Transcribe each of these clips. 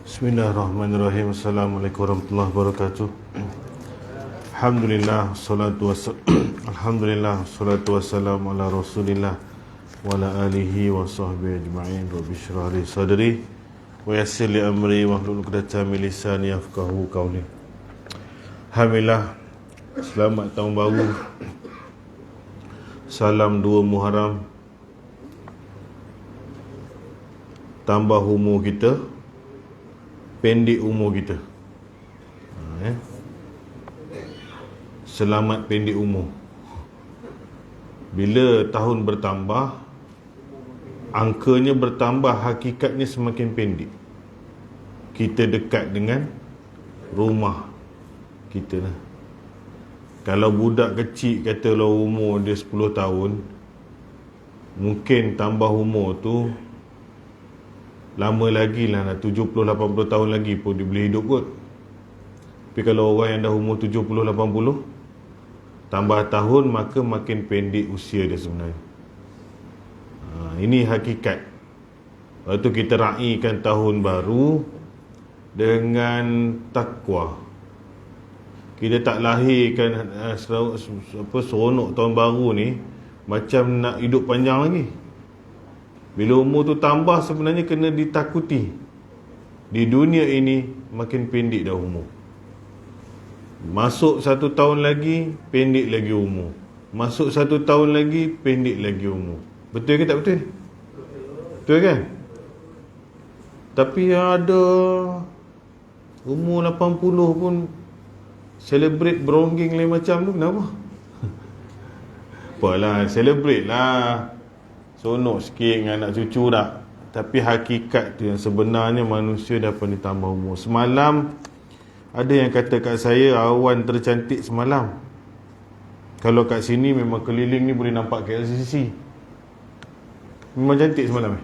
Bismillahirrahmanirrahim. Assalamualaikum warahmatullahi wabarakatuh. Alhamdulillah salatu wassalamu ala Rasulillah wa ala alihi wa sahbihi ajma'in. Rabbi shrah li sadri wa yassir li amri wahlul 'uqdatam min lisani yafqahu qawli. Alhamdulillah, selamat tahun baru. Salam 2 Muharram. Tambah umur kita, pendek umur kita. Selamat pendek umur. Bila tahun bertambah, angkanya bertambah, hakikatnya semakin pendek. Kita dekat dengan rumah kita lah. Kalau budak kecil katalah umur dia 10 tahun, mungkin tambah umur tu lama lagi lah, 70-80 tahun lagi pun dia boleh hidup kot. Tapi kalau orang yang dah umur 70-80 tambah tahun, maka makin pendek usia dia sebenarnya. Ini hakikat. Lepas tu kita raikan tahun baru dengan takwa. Kita tak lahirkan seronok tahun baru ni macam nak hidup panjang lagi. Bila umur tu tambah, sebenarnya kena ditakuti. Di dunia ini makin pendek dah umur. Masuk 1 tahun lagi, pendek lagi umur. Masuk 1 tahun lagi, pendek lagi umur. Betul ke tak betul? Betul kan? Tapi ada umur 80 pun celebrate berongging lain macam tu. Kenapa? Apalah, celebrate lah, sonok sikit dengan anak cucu dah. Tapi hakikat tu yang sebenarnya manusia dapat ditambah umur. Semalam ada yang kata kat saya, awan tercantik semalam. Kalau kat sini memang keliling ni boleh nampak KLCC. Memang cantik semalam.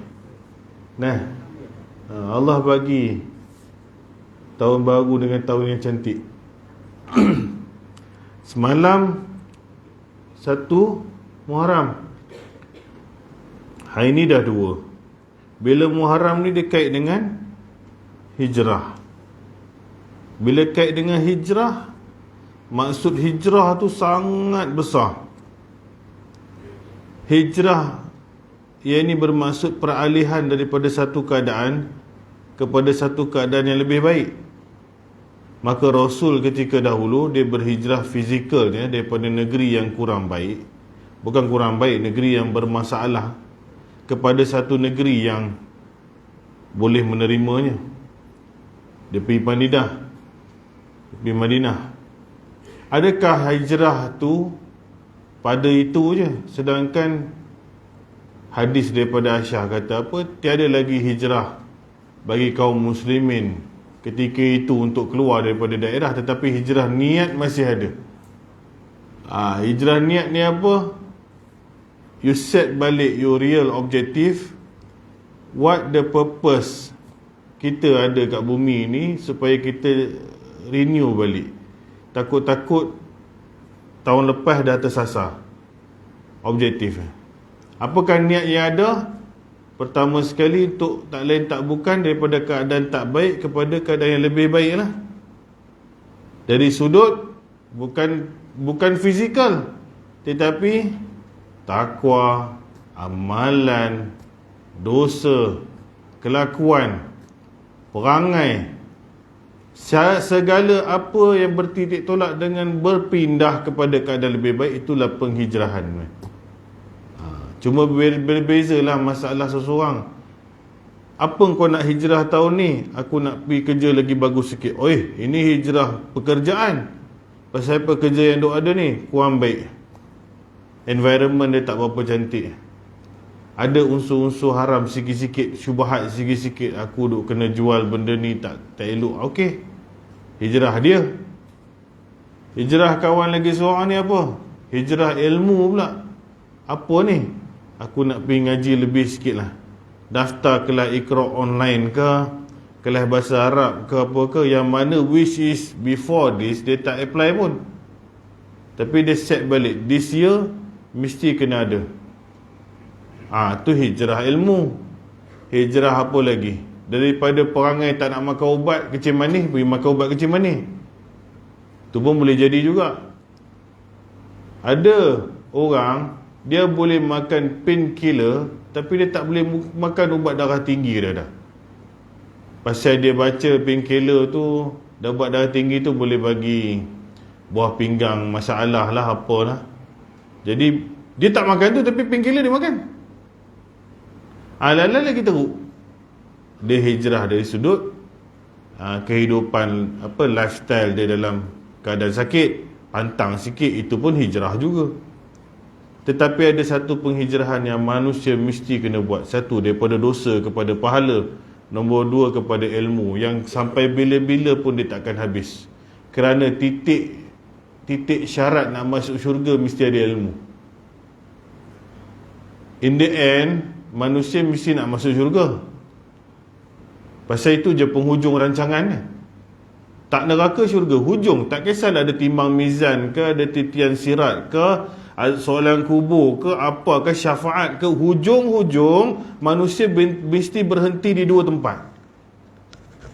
Nah, Allah bagi tahun baru dengan tahun yang cantik. Semalam 1 Muharram. Hari ni dah 2. Bila Muharram ni dia kait dengan hijrah. Bila kait dengan hijrah, maksud hijrah tu sangat besar. Hijrah ia ni bermaksud peralihan daripada satu keadaan kepada satu keadaan yang lebih baik. Maka Rasul ketika dahulu dia berhijrah fizikalnya daripada negeri yang kurang baik, bukan kurang baik, negeri yang bermasalah, kepada satu negeri yang boleh menerimanya. Dia pergi Madinah. Adakah hijrah tu pada itu je? Sedangkan hadis daripada Aisyah kata apa? Tiada lagi hijrah bagi kaum muslimin ketika itu untuk keluar daripada daerah, tetapi hijrah niat masih ada. Hijrah niat ni apa? You set balik your real objective. What the purpose kita ada kat bumi ni, supaya kita renew balik. Takut-takut tahun lepas dah tersasar objektif. Apakah niat yang ada? Pertama sekali, untuk tak lain tak bukan daripada keadaan tak baik kepada keadaan yang lebih baik lah. Dari sudut bukan fizikal, tetapi takwa, amalan, dosa, kelakuan, perangai, segala apa yang bertitik tolak dengan berpindah kepada keadaan lebih baik, itulah penghijrahan. Cuma berbeza lah masalah seseorang. Apa kau nak hijrah tahun ni? Aku nak pergi kerja lagi bagus sikit. Ini hijrah pekerjaan. Pasal apa kerja yang duk ada ni kurang baik, environment dia tak berapa cantik, ada unsur-unsur haram sikit-sikit, syubhat sikit-sikit, aku duk kena jual benda ni tak elok. Okey, hijrah dia. Hijrah kawan lagi seorang ni apa? Hijrah ilmu pula. Apa ni? Aku nak pergi ngaji lebih sikit lah, daftar kelas Iqra online ke, kelas bahasa Arab ke apa ke, yang mana which is before this dia tak apply pun, tapi dia set balik this year mesti kena ada. Tu hijrah ilmu. Hijrah apa lagi? Daripada perangai tak nak makan ubat kencing manis, pergi makan ubat kencing manis. Tu pun boleh jadi juga. Ada orang dia boleh makan painkiller tapi dia tak boleh makan ubat darah tinggi dah. Pasal dia baca painkiller tu, ubat darah tinggi tu boleh bagi buah pinggang masalah lah, apalah. Jadi dia tak makan tu tapi painkiller dia makan. Lala lagi teruk. Dia hijrah dari sudut kehidupan, lifestyle dia dalam keadaan sakit, pantang sikit, itu pun hijrah juga. Tetapi ada satu penghijrahan yang manusia mesti kena buat. Satu, daripada dosa kepada pahala. Nombor dua, kepada ilmu, yang sampai bila-bila pun dia takkan habis. Kerana titik syarat nak masuk syurga mesti ada ilmu. In the end, manusia mesti nak masuk syurga. Pasal itu je penghujung rancangannya. Tak neraka syurga, hujung. Tak kisahlah ada timbang mizan ke, ada titian sirat ke, soalan kubur ke, apa ke, syafaat ke. Hujung-hujung manusia mesti berhenti di dua tempat.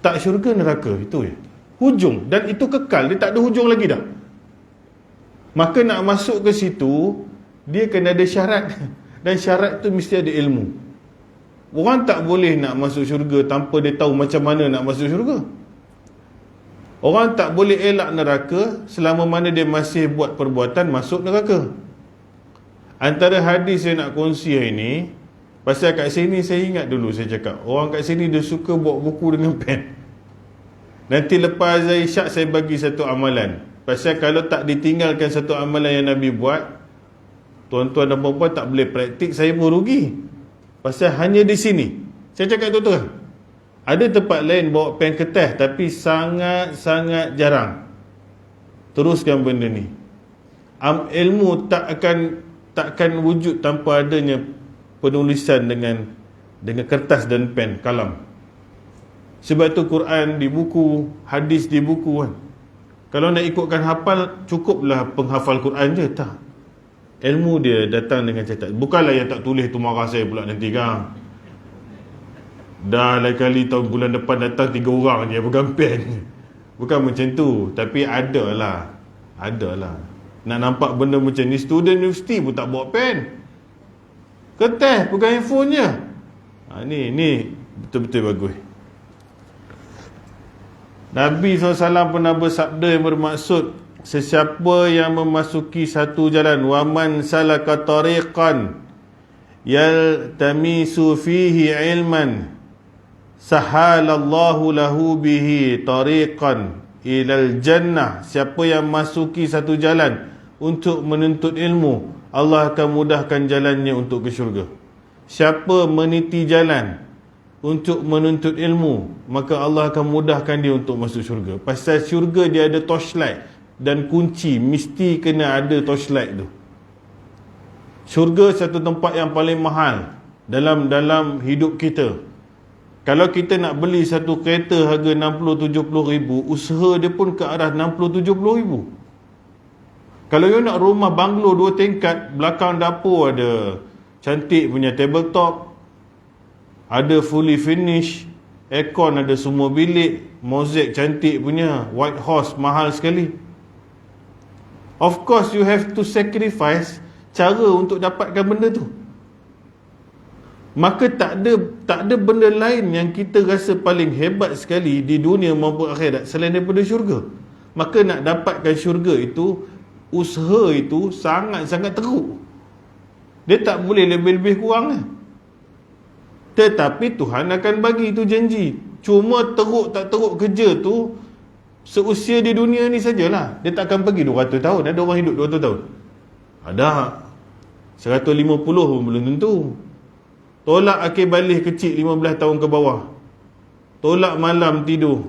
Tak syurga, neraka, itu je hujung. Dan itu kekal, dia tak ada hujung lagi dah. Maka nak masuk ke situ, dia kena ada syarat. Dan syarat tu mesti ada ilmu. Orang tak boleh nak masuk syurga tanpa dia tahu macam mana nak masuk syurga. Orang tak boleh elak neraka selama mana dia masih buat perbuatan masuk neraka. Antara hadis saya nak kongsi hari ni, pasal kat sini saya ingat dulu saya cakap, orang kat sini dia suka buat buku dengan pen. Nanti lepas azan isyak saya bagi satu amalan. Pasal kalau tak ditinggalkan satu amalan yang Nabi buat, tuan-tuan dan puan-puan tak boleh praktik, saya pun rugi. Pasal hanya di sini. Saya cakap tu. Ada tempat lain bawa pen kertas tapi sangat-sangat jarang. Teruskan benda ni. Ilmu takkan wujud tanpa adanya penulisan dengan kertas dan pen, kalam. Sebab tu Quran di buku, hadis di buku kan. Kalau nak ikutkan hafal, cukuplah penghafal Quran je, tak. Ilmu dia datang dengan catat. Bukanlah yang tak tulis tu marah saya pula nanti kan. Dah lain kali tahun bulan depan datang 3 orang je pegang pen. Bukan macam tu. Tapi adalah. Nak nampak benda macam ni, student universiti pun tak bawa pen. Kertas, pegang handphone je. Ni betul-betul bagus. Nabi SAW pernah bersabda yang bermaksud, sesiapa yang memasuki satu jalan, waman salaka tariqan yaltamisu fihi ilman sahalallahu lahu bihi tariqan ilal jannah. Siapa yang masuki satu jalan untuk menuntut ilmu, Allah akan mudahkan jalannya untuk ke syurga. Siapa meniti jalan untuk menuntut ilmu, maka Allah akan mudahkan dia untuk masuk syurga. Pasal syurga dia ada torchlight dan kunci, mesti kena ada torchlight tu. Syurga satu tempat yang paling mahal dalam hidup kita. Kalau kita nak beli satu kereta harga 60-70 ribu, usaha dia pun ke arah 60-70 ribu. Kalau you nak rumah banglo 2 tingkat, belakang dapur ada cantik punya tabletop, ada fully finish, aircon ada semua bilik, mozaik cantik punya, white horse mahal sekali. Of course you have to sacrifice cara untuk dapatkan benda tu. Maka tak ada benda lain yang kita rasa paling hebat sekali di dunia maupun akhirat selain daripada syurga. Maka nak dapatkan syurga itu, usaha itu sangat-sangat teruk. Dia tak boleh lebih-lebih kurang lah. Tetapi Tuhan akan bagi, itu janji. Cuma teruk tak teruk kerja tu seusia di dunia ni sajalah. Dia tak akan pergi 200 tahun. Ada orang hidup 200 tahun? Ada. 150 pun belum tentu. Tolak akhir balik kecil 15 tahun ke bawah. Tolak malam tidur.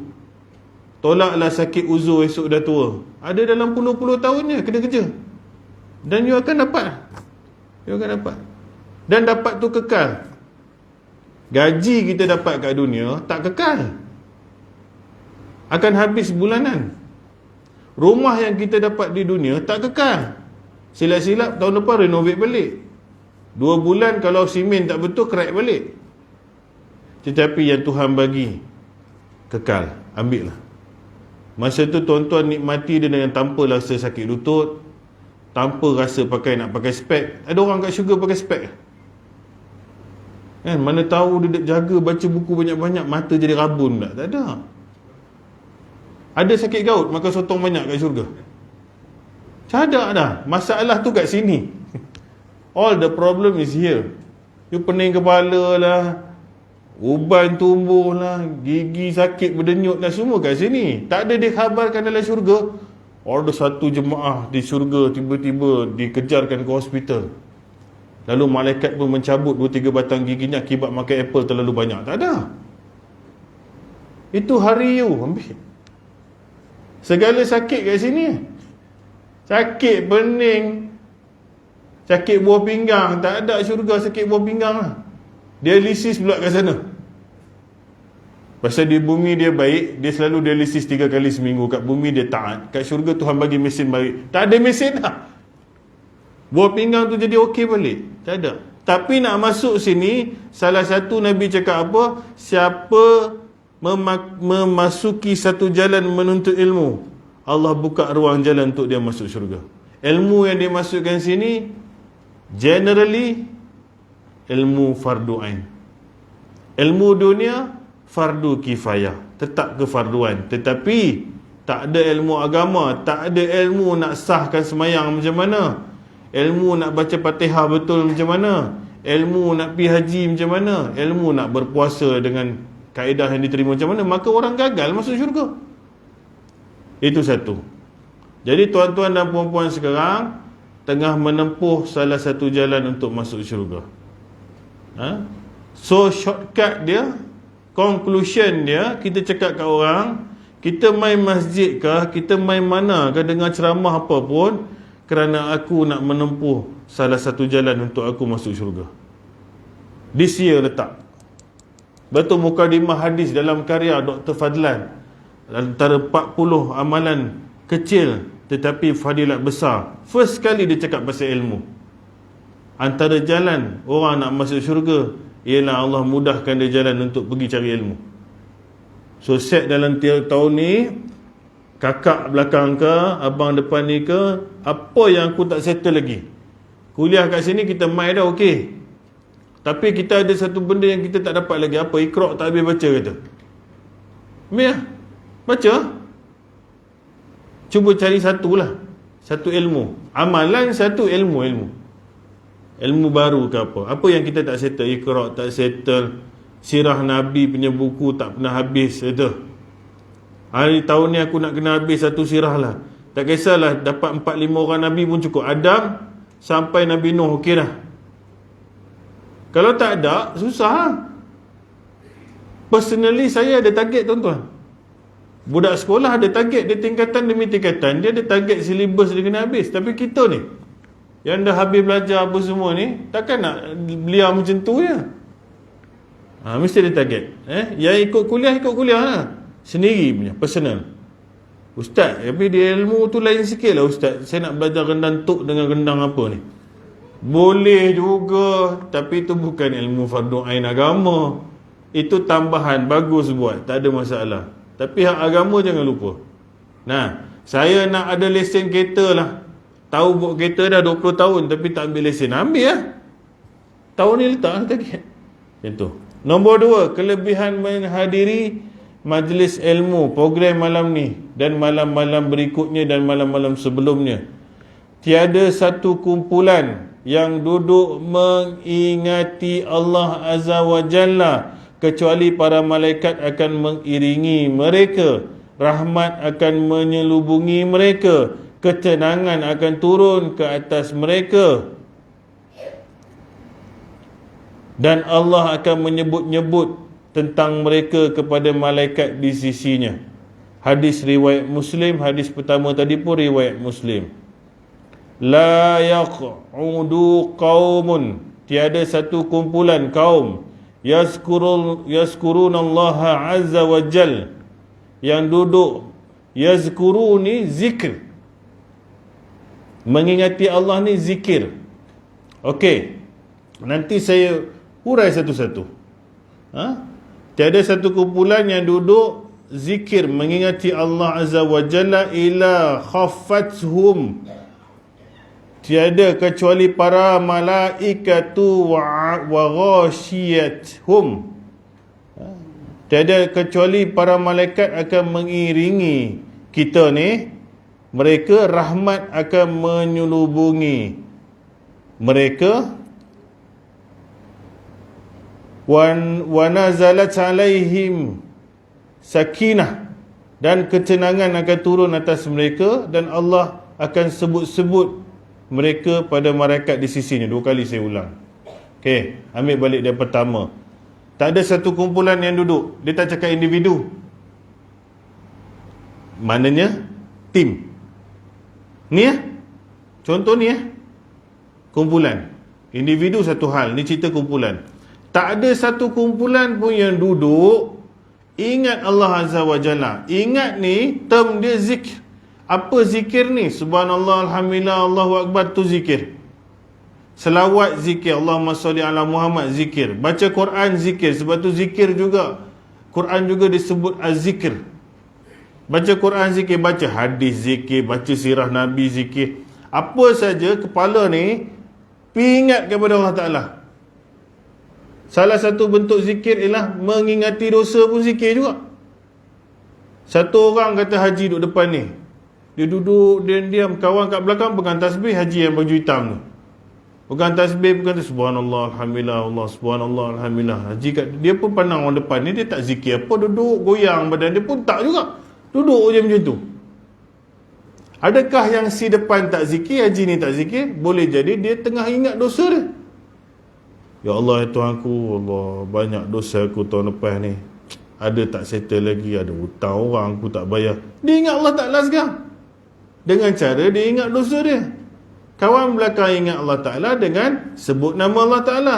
Tolaklah sakit uzur esok dah tua. Ada dalam puluh-puluh tahunnya kena kerja. Dan you akan dapat. Dan dapat tu kekal. Gaji kita dapat kat dunia tak kekal, akan habis bulanan. Rumah yang kita dapat di dunia tak kekal. Silap-silap tahun depan renovate balik. 2 bulan kalau simen tak betul, crack balik. tetapi yang Tuhan bagi kekal, ambil lah. Masa tu tuan-tuan nikmati dia dengan tanpa rasa sakit lutut, tanpa rasa nak pakai spek. Ada orang kat syurga pakai spek kan? Mana tahu dia jaga baca buku banyak-banyak, mata jadi rabun tak? Tak ada. Ada sakit gaut makan sotong banyak kat syurga? Tak ada dah. Masalah tu kat sini. All the problem is here. You pening kepala lah, uban tumbuh lah, gigi sakit berdenyut lah, semua kat sini. Tak ada dikhabarkan dalam syurga. Ada satu jemaah di syurga tiba-tiba dikejarkan ke hospital, lalu malaikat pun mencabut 2-3 batang giginya akibat makan apple terlalu banyak. Tak ada. Itu hari you ambil. Segala sakit kat sini. Sakit pening, sakit buah pinggang, tak ada syurga sakit buah pinggang lah. Dialisis pula kat sana. Pasal di bumi dia baik, dia selalu dialisis 3 kali seminggu. Kat bumi dia taat. Kat syurga Tuhan bagi mesin baik. Tak ada mesin dah. Buah pinggang tu jadi okey balik. Tak ada. Tapi nak masuk sini, salah satu Nabi cakap apa? Siapa memasuki satu jalan menuntut ilmu, Allah buka ruang jalan untuk dia masuk syurga. Ilmu yang dia masukkan sini generally ilmu fardu ain. Ilmu dunia fardu kifayah, tetap kefarduan. Tetapi tak ada ilmu agama, tak ada ilmu nak sahkan semayang macam mana, ilmu nak baca Fatihah betul macam mana, ilmu nak pergi haji macam mana, ilmu nak berpuasa dengan kaedah yang diterima macam mana, maka orang gagal masuk syurga. Itu satu. Jadi tuan-tuan dan puan-puan sekarang tengah menempuh salah satu jalan untuk masuk syurga. So shortcut dia, conclusion dia, kita cakap kat orang, kita main masjid kah, kita main mana kah, dengar ceramah apa pun, kerana aku nak menempuh salah satu jalan untuk aku masuk syurga. This year letak. Betul mukadimah hadis dalam karya Dr. Fadlan, antara 40 amalan kecil tetapi fadilat besar. First kali dia cakap pasal ilmu. Antara jalan orang nak masuk syurga ialah Allah mudahkan dia jalan untuk pergi cari ilmu. So set dalam tahun ni, kakak belakang ke, abang depan ni ke, apa yang aku tak settle lagi. Kuliah kat sini kita main dah okey. Tapi kita ada satu benda yang kita tak dapat lagi. Apa? Iqra' tak habis baca kata. Ambil lah. Baca. Cuba cari satu lah. Satu ilmu. Amalan satu ilmu. Ilmu baru ke apa. Apa yang kita tak settle. Iqra' tak settle. Sirah Nabi punya buku tak pernah habis. Itu. Hari tahun ni aku nak kena habis satu sirah lah. Tak kisahlah dapat 4-5 orang Nabi pun cukup. Adam sampai Nabi Nuh okey dah. Kalau tak ada, susah lah. Personally saya ada target tuan-tuan. Budak sekolah ada target, dia tingkatan demi tingkatan, dia ada target silibus dia kena habis. Tapi kita ni yang dah habis belajar apa semua ni, takkan nak belia macam tu je. Mesti ada target. Yang ikut kuliah lah. Sendiri punya, personal. Ustaz, tapi dia ilmu tu lain sikit lah ustaz. Saya nak belajar rendang tuk dengan rendang apa ni. Boleh juga, tapi itu bukan ilmu fardu ain agama. Itu tambahan, bagus buat, tak ada masalah. Tapi hak agama jangan lupa. Nah, saya nak ada lesen kereta lah. Tahu buat kereta dah 20 tahun tapi tak ambil lesen. Ambil lah. Tahun ni letak lah target. Macam tu. Nombor 2, kelebihan menghadiri majlis ilmu, program malam ni dan malam-malam berikutnya dan malam-malam sebelumnya. Tiada satu kumpulan yang duduk mengingati Allah Azza wa Jalla kecuali para malaikat akan mengiringi mereka, rahmat akan menyelubungi mereka, ketenangan akan turun ke atas mereka, dan Allah akan menyebut-nyebut tentang mereka kepada malaikat di sisinya. Hadis riwayat Muslim. Hadis pertama tadi pun riwayat Muslim. La yaq'udu qaumun, tiada satu kumpulan kaum, yazkurunallaha azza wa jal, yang duduk, yazkuru ni zikr, mengingati Allah ni zikir. Okey, nanti saya hurai satu-satu. Tiada satu kumpulan yang duduk zikir mengingati Allah Azza wa Jalla ila khaffathum, tiada kecuali para malaikatu wa ghashiyatuhum, tiada kecuali para malaikat akan mengiringi kita ni, mereka rahmat akan menyelubungi mereka. Wa nazalat alaihim sakinah, dan ketenangan akan turun atas mereka, dan Allah akan sebut-sebut mereka pada malaikat di sisinya. 2 kali saya ulang. Okey, ambil balik dari pertama. Tak ada satu kumpulan yang duduk. Dia tak cakap individu. Maknanya tim. Ni contoh ni kumpulan. Individu satu hal, ni cerita kumpulan. Tak ada satu kumpulan pun yang duduk ingat Allah Azza wa Jalla. Ingat ni term dia zikir. Apa zikir ni? Subhanallah, alhamdulillah, Allahu Akbar, tu zikir. Selawat zikir, Allahumma salli ala Muhammad zikir. Baca Quran zikir, sebab tu zikir juga. Quran juga disebut az-zikir. Baca Quran zikir, baca hadis zikir, baca sirah Nabi zikir. Apa saja kepala ni ingat kepada Allah Ta'ala. Salah satu bentuk zikir ialah mengingati dosa pun zikir juga. Satu orang kata haji duduk depan ni, dia duduk, dia diam, kawan kat belakang pegang tasbih, haji yang baju hitam tu pegang tasbih, pegang tu subhanallah, alhamdulillah, Allah subhanallah, alhamdulillah. Haji kat, dia pun pandang orang depan ni, dia tak zikir apa, duduk goyang badan dia pun tak juga, duduk je macam tu. Adakah yang si depan tak zikir, haji ni tak zikir? Boleh jadi dia tengah ingat dosa dia. Ya Allah, ya Tuhanku, Allah, banyak dosa aku tahun lepas ni, ada tak settle lagi, ada hutang orang aku tak bayar. Dia ingat Allah Ta'ala sekarang dengan cara dia ingat dosa dia. Kawan belakang ingat Allah Ta'ala dengan sebut nama Allah Ta'ala.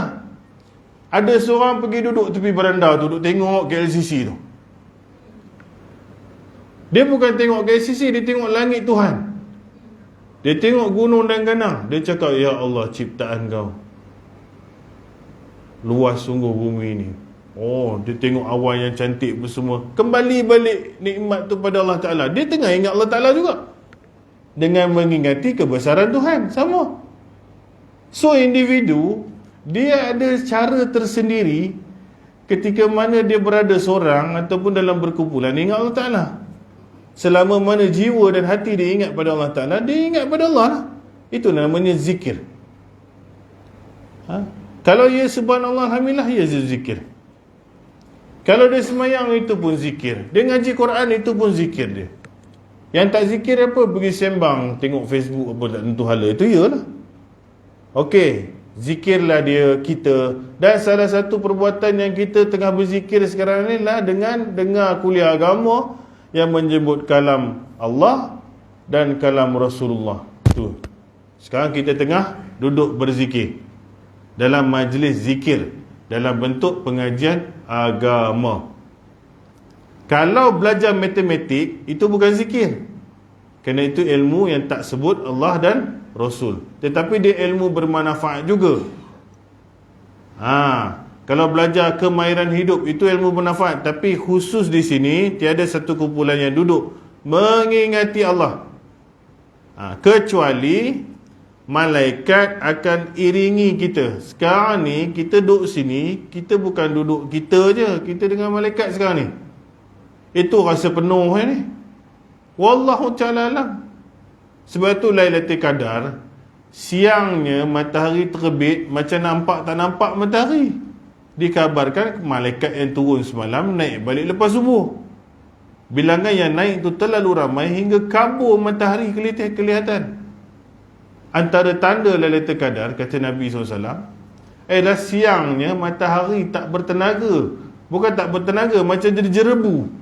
Ada seorang pergi duduk tepi beranda tu, duduk tengok KLCC tu. Dia bukan tengok KLCC, dia tengok langit Tuhan. Dia tengok gunung dan ganang. Dia cakap, ya Allah, ciptaan kau luas sungguh bumi ni. Oh, dia tengok awan yang cantik semua. Kembali balik nikmat tu pada Allah Ta'ala. Dia tengah ingat Allah Ta'ala juga, dengan mengingati kebesaran Tuhan. Sama. So, individu, dia ada cara tersendiri ketika mana dia berada seorang ataupun dalam berkumpulan, ingat Allah Ta'ala. Selama mana jiwa dan hati dia ingat pada Allah Ta'ala, dia ingat pada Allah lah. Itu namanya zikir. Kalau ia subhanallah, alhamdulillah, ia zikir. Kalau dia semayang, itu pun zikir. Dia ngaji Quran, itu pun zikir dia. Yang tak zikir apa? Pergi sembang, tengok Facebook apa tak tentu hala. Itu iyalah. Okey, zikirlah dia, kita. Dan salah satu perbuatan yang kita tengah berzikir sekarang ni lah dengan dengar kuliah agama yang menyebut kalam Allah dan kalam Rasulullah. Tu. Sekarang kita tengah duduk berzikir dalam majlis zikir, dalam bentuk pengajian agama. Kalau belajar matematik, itu bukan zikir, kerana itu ilmu yang tak sebut Allah dan Rasul, tetapi dia ilmu bermanfaat juga. Kalau belajar kemahiran hidup, itu ilmu bermanfaat. Tapi khusus di sini, tiada satu kumpulan yang duduk mengingati Allah, kecuali malaikat akan iringi kita. Sekarang ni kita duduk sini, kita bukan duduk kita je, kita dengan malaikat sekarang ni. Itu rasa penuh ni. Wallahu ta'ala alam. Sebab tu Lailatul Qadar, siangnya matahari terbit macam nampak tak nampak matahari. Dikabarkan malaikat yang turun semalam naik balik lepas subuh. Bilangan yang naik tu terlalu ramai hingga kabur matahari kelihatan. Antara tanda Lailatul Qadar, kata Nabi SAW, adalah siangnya matahari tak bertenaga. Bukan tak bertenaga, macam jadi jerebu.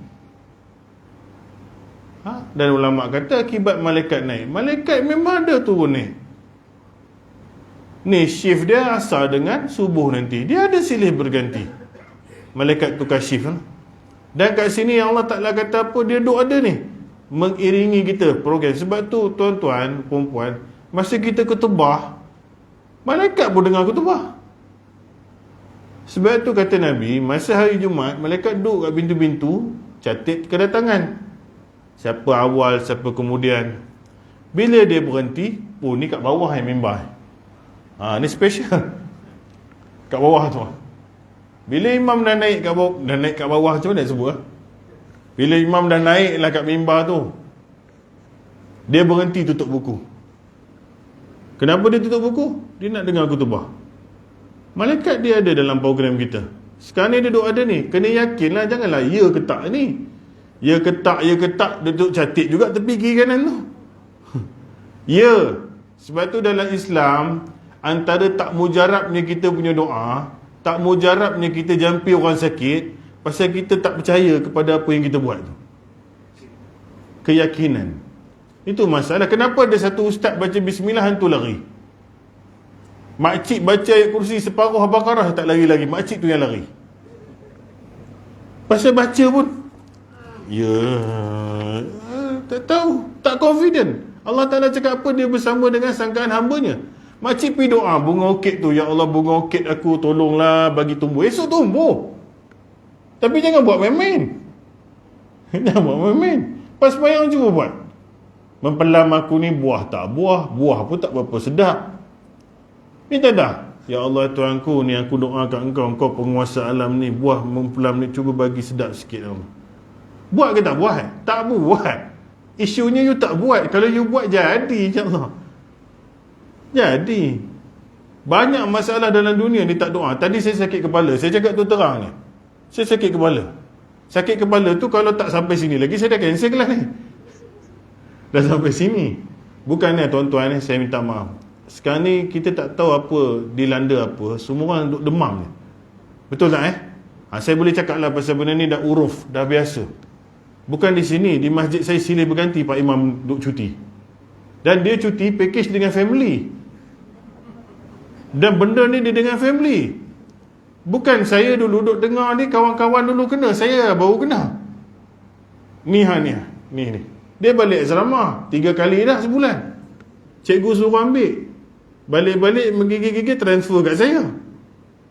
Dan ulama kata akibat malaikat naik. Malaikat memang ada turun ni. Ni shift dia asal dengan subuh nanti. Dia ada silih berganti. Malaikat tukar shift. Dan kat sini Allah Ta'ala kata apa? Dia duk ada ni, mengiringi kita program. Sebab tu tuan-tuan, perempuan, masa kita ketubah, malaikat pun dengar ketubah. Sebab tu kata Nabi, masa hari Jumaat, malaikat duduk kat pintu-pintu, catat kedatangan. Siapa awal, siapa kemudian. Bila dia berhenti, oh ni kat bawah yang mimbar. Ni special. Kat bawah tu. Bila imam dah naik kat bawah tu, nak sebut. Bila imam dah naik lah kat mimbar tu, dia berhenti tutup buku. Kenapa dia tutup buku? Dia nak dengar khutbah. Malaikat dia ada dalam program kita. Sekarang ni dia duduk ada ni. Kena yakinlah, janganlah ya ke tak ni. Ya ke tak, dia duduk catat juga tepi kiri kanan tu. Ya. Sebab tu dalam Islam, antara tak mujarabnya kita punya doa, tak mujarabnya kita jampi orang sakit, pasal kita tak percaya kepada apa yang kita buat tu. Keyakinan. Itu masalah. Kenapa ada satu ustaz baca bismillah, hantu lari? Makcik baca ayat kursi separuh Al-Baqarah, tak lari lagi. Makcik tu yang lari. Pasal baca pun, tak tahu, tak confident. Allah Ta'ala cakap apa? Dia bersama dengan sangkaan hambanya. Makcik pergi doa, bunga orkid tu, ya Allah, bunga orkid aku tolonglah bagi tumbuh. Esok tumbuh. Tapi jangan buat main-main. Jangan buat main-main. Pas sembahyang cuba buat. Mempelam aku ni buah tak buah, buah pun tak berapa sedap. Minta dah, ya Allah Tuhanku, ni aku doa kat engkau penguasa alam ni, buah mempelam ni cuba bagi sedap sikit. Buat ke tak buat? Tak buat. Isunya you tak buat. Kalau you buat, jadi, insyaAllah. Jadi banyak masalah dalam dunia ni tak doa. Tadi saya sakit kepala, saya cakap tu terang ni, saya sakit kepala. Sakit kepala tu kalau tak sampai sini lagi, saya dah cancel kelas ni. Dah sampai sini. Bukannya tuan-tuan ni, saya minta maaf. Sekarang ni kita tak tahu apa dilanda apa, semua orang duk demam ni. Betul tak saya boleh cakap lah pasal benda ni dah uruf, dah biasa. Bukan di sini, di masjid saya silih berganti Pak Imam duk cuti. Dan dia cuti package dengan family. Dan benda ni dia dengan family. Bukan saya dulu duk dengar ni, kawan-kawan dulu kena, saya baru kena. Ni. Dia balik asrama 3 kali dah sebulan. Cikgu suruh ambil. Balik-balik menggigil-gigil, transfer kat saya.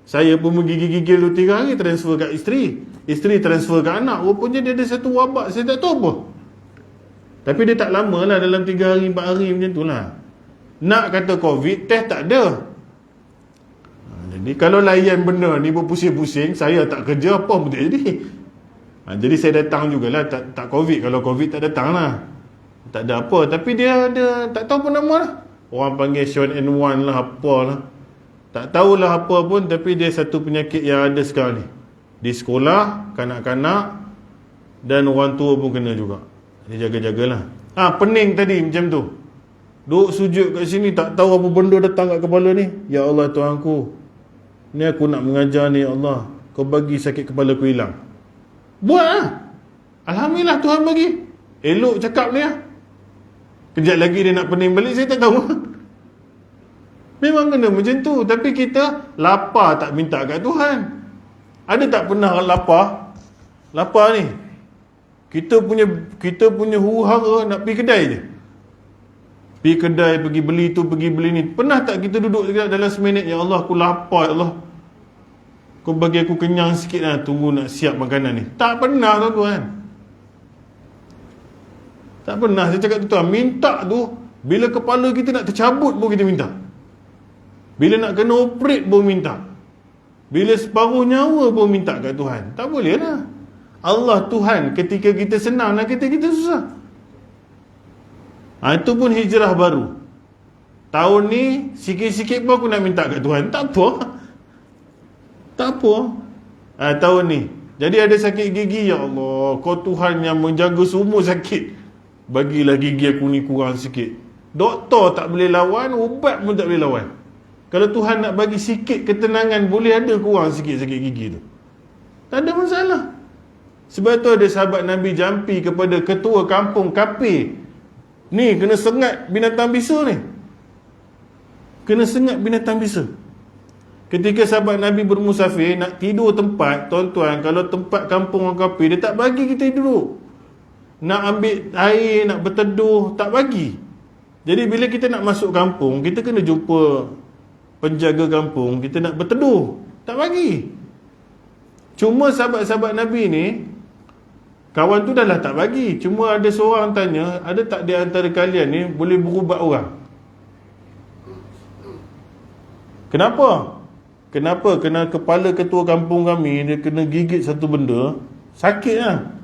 Saya pun menggigil-gigil 2-3 hari, transfer kat isteri. Isteri transfer kat anak. Rupanya dia ada satu wabak, saya tak tahu apa. Tapi dia tak lama lah, dalam 3 hari, 4 hari macam tu lah. Nak kata COVID, test tak ada. Jadi kalau layan benda ni berpusing-pusing, saya tak kerja, apa pun tak jadi. Jadi saya datang jugalah, tak COVID. Kalau COVID tak datang lah, tak ada apa. Tapi dia ada, tak tahu apa nama lah. Orang panggil H1N1 lah, apalah. Tak tahulah apa pun, tapi dia satu penyakit yang ada sekarang ni. Di sekolah, kanak-kanak dan orang tua pun kena juga. Dia jaga-jagalah. Pening tadi macam tu. Duduk sujud kat sini, tak tahu apa benda datang kat kepala ni. Ya Allah Tuhanku, ni aku nak mengajar ni, ya Allah, kau bagi sakit kepala aku hilang. Buat lah. Alhamdulillah Tuhan bagi. Elok cakap ni lah. Kejap lagi dia nak pening balik, saya tak tahu. Memang kena macam tu. Tapi kita lapar tak minta kat Tuhan. Ada tak pernah lapar? Lapar ni, kita punya huru-hara nak pergi kedai je. Pergi kedai, pergi beli tu, pergi beli ni. Pernah tak kita duduk dalam seminit, ya Allah aku lapar, ya Allah, kau bagi aku kenyang sikit lah, tunggu nak siap makanan ni. Tak pernah tuan-tuan. Tak pernah. Saya cakap tuan, minta tu bila kepala kita nak tercabut pun kita minta. Bila nak kena operate pun minta. Bila separuh nyawa pun minta kat Tuhan. Tak boleh lah. Allah Tuhan ketika kita senang dan ketika kita susah. Itu pun hijrah baru. Tahun ni sikit-sikit pun aku nak minta kat Tuhan. Tak apa. Tak apa. Tahun ni jadi ada sakit gigi, ya Allah, kau Tuhan yang menjaga semua sakit, bagilah gigi aku ni kurang sikit. Doktor tak boleh lawan, ubat pun tak boleh lawan. Kalau Tuhan nak bagi sikit ketenangan, boleh ada kurang sikit sakit gigi tu, tak ada masalah. Sebab tu ada sahabat Nabi jampi kepada ketua kampung kafir ni, kena sengat binatang bisa ni. Kena sengat binatang bisa. Ketika sahabat Nabi bermusafir, nak tidur tempat, tuan-tuan, kalau tempat kampung orang kafir, dia tak bagi kita duduk. Nak ambil air, nak berteduh, tak bagi. Jadi bila kita nak masuk kampung, kita kena jumpa penjaga kampung, kita nak berteduh, tak bagi. Cuma sahabat-sahabat Nabi ni, kawan tu dah lah tak bagi. Cuma ada seorang tanya, ada tak di antara kalian ni boleh berubat orang? Kenapa? Kena kepala ketua kampung kami, dia kena gigit satu benda, sakit lah.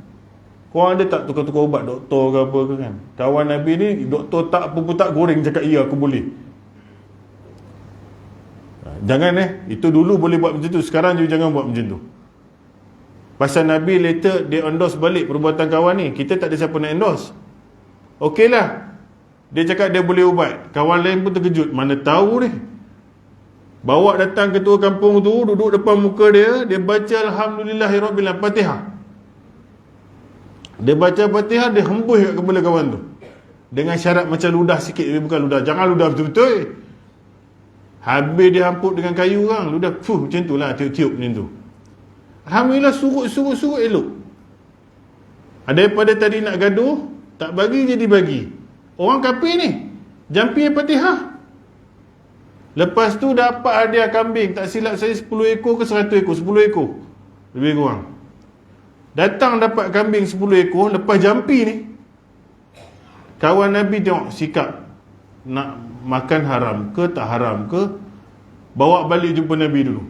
Korang ada tak tukar-tukar ubat doktor ke apa ke kan? Kawan Nabi ni, doktor tak apa pun tak, goreng cakap ya aku boleh. Jangan itu dulu boleh buat macam tu, sekarang juga jangan buat macam tu. Pasal Nabi later dia endorse balik perbuatan kawan ni, kita tak ada siapa nak endorse. Okey lah, dia cakap dia boleh ubat, kawan lain pun terkejut, mana tahu ni. Bawa datang ketua kampung tu, duduk depan muka dia, dia baca Alhamdulillahirabbil alamin, Fatihah. Dia baca Fatihah, dia hembus kat kepala kawan tu. Dengan syarat macam ludah sikit, dia bukan ludah, jangan ludah betul-betul. Habis dia hampuk dengan kayu orang, ludah macam tu lah, tiup-tiup macam tu. Alhamdulillah, surut elok. Daripada tadi nak gaduh, tak bagi jadi bagi. Orang kafir ni, jampi Fatihah. Lepas tu dapat hadiah kambing, tak silap saya 10 ekor ke 100 ekor, 10 ekor lebih kurang. Datang dapat kambing 10 ekor, lepas jampi ni, kawan Nabi tengok sikap, nak makan haram ke tak haram ke, bawa balik jumpa Nabi dulu.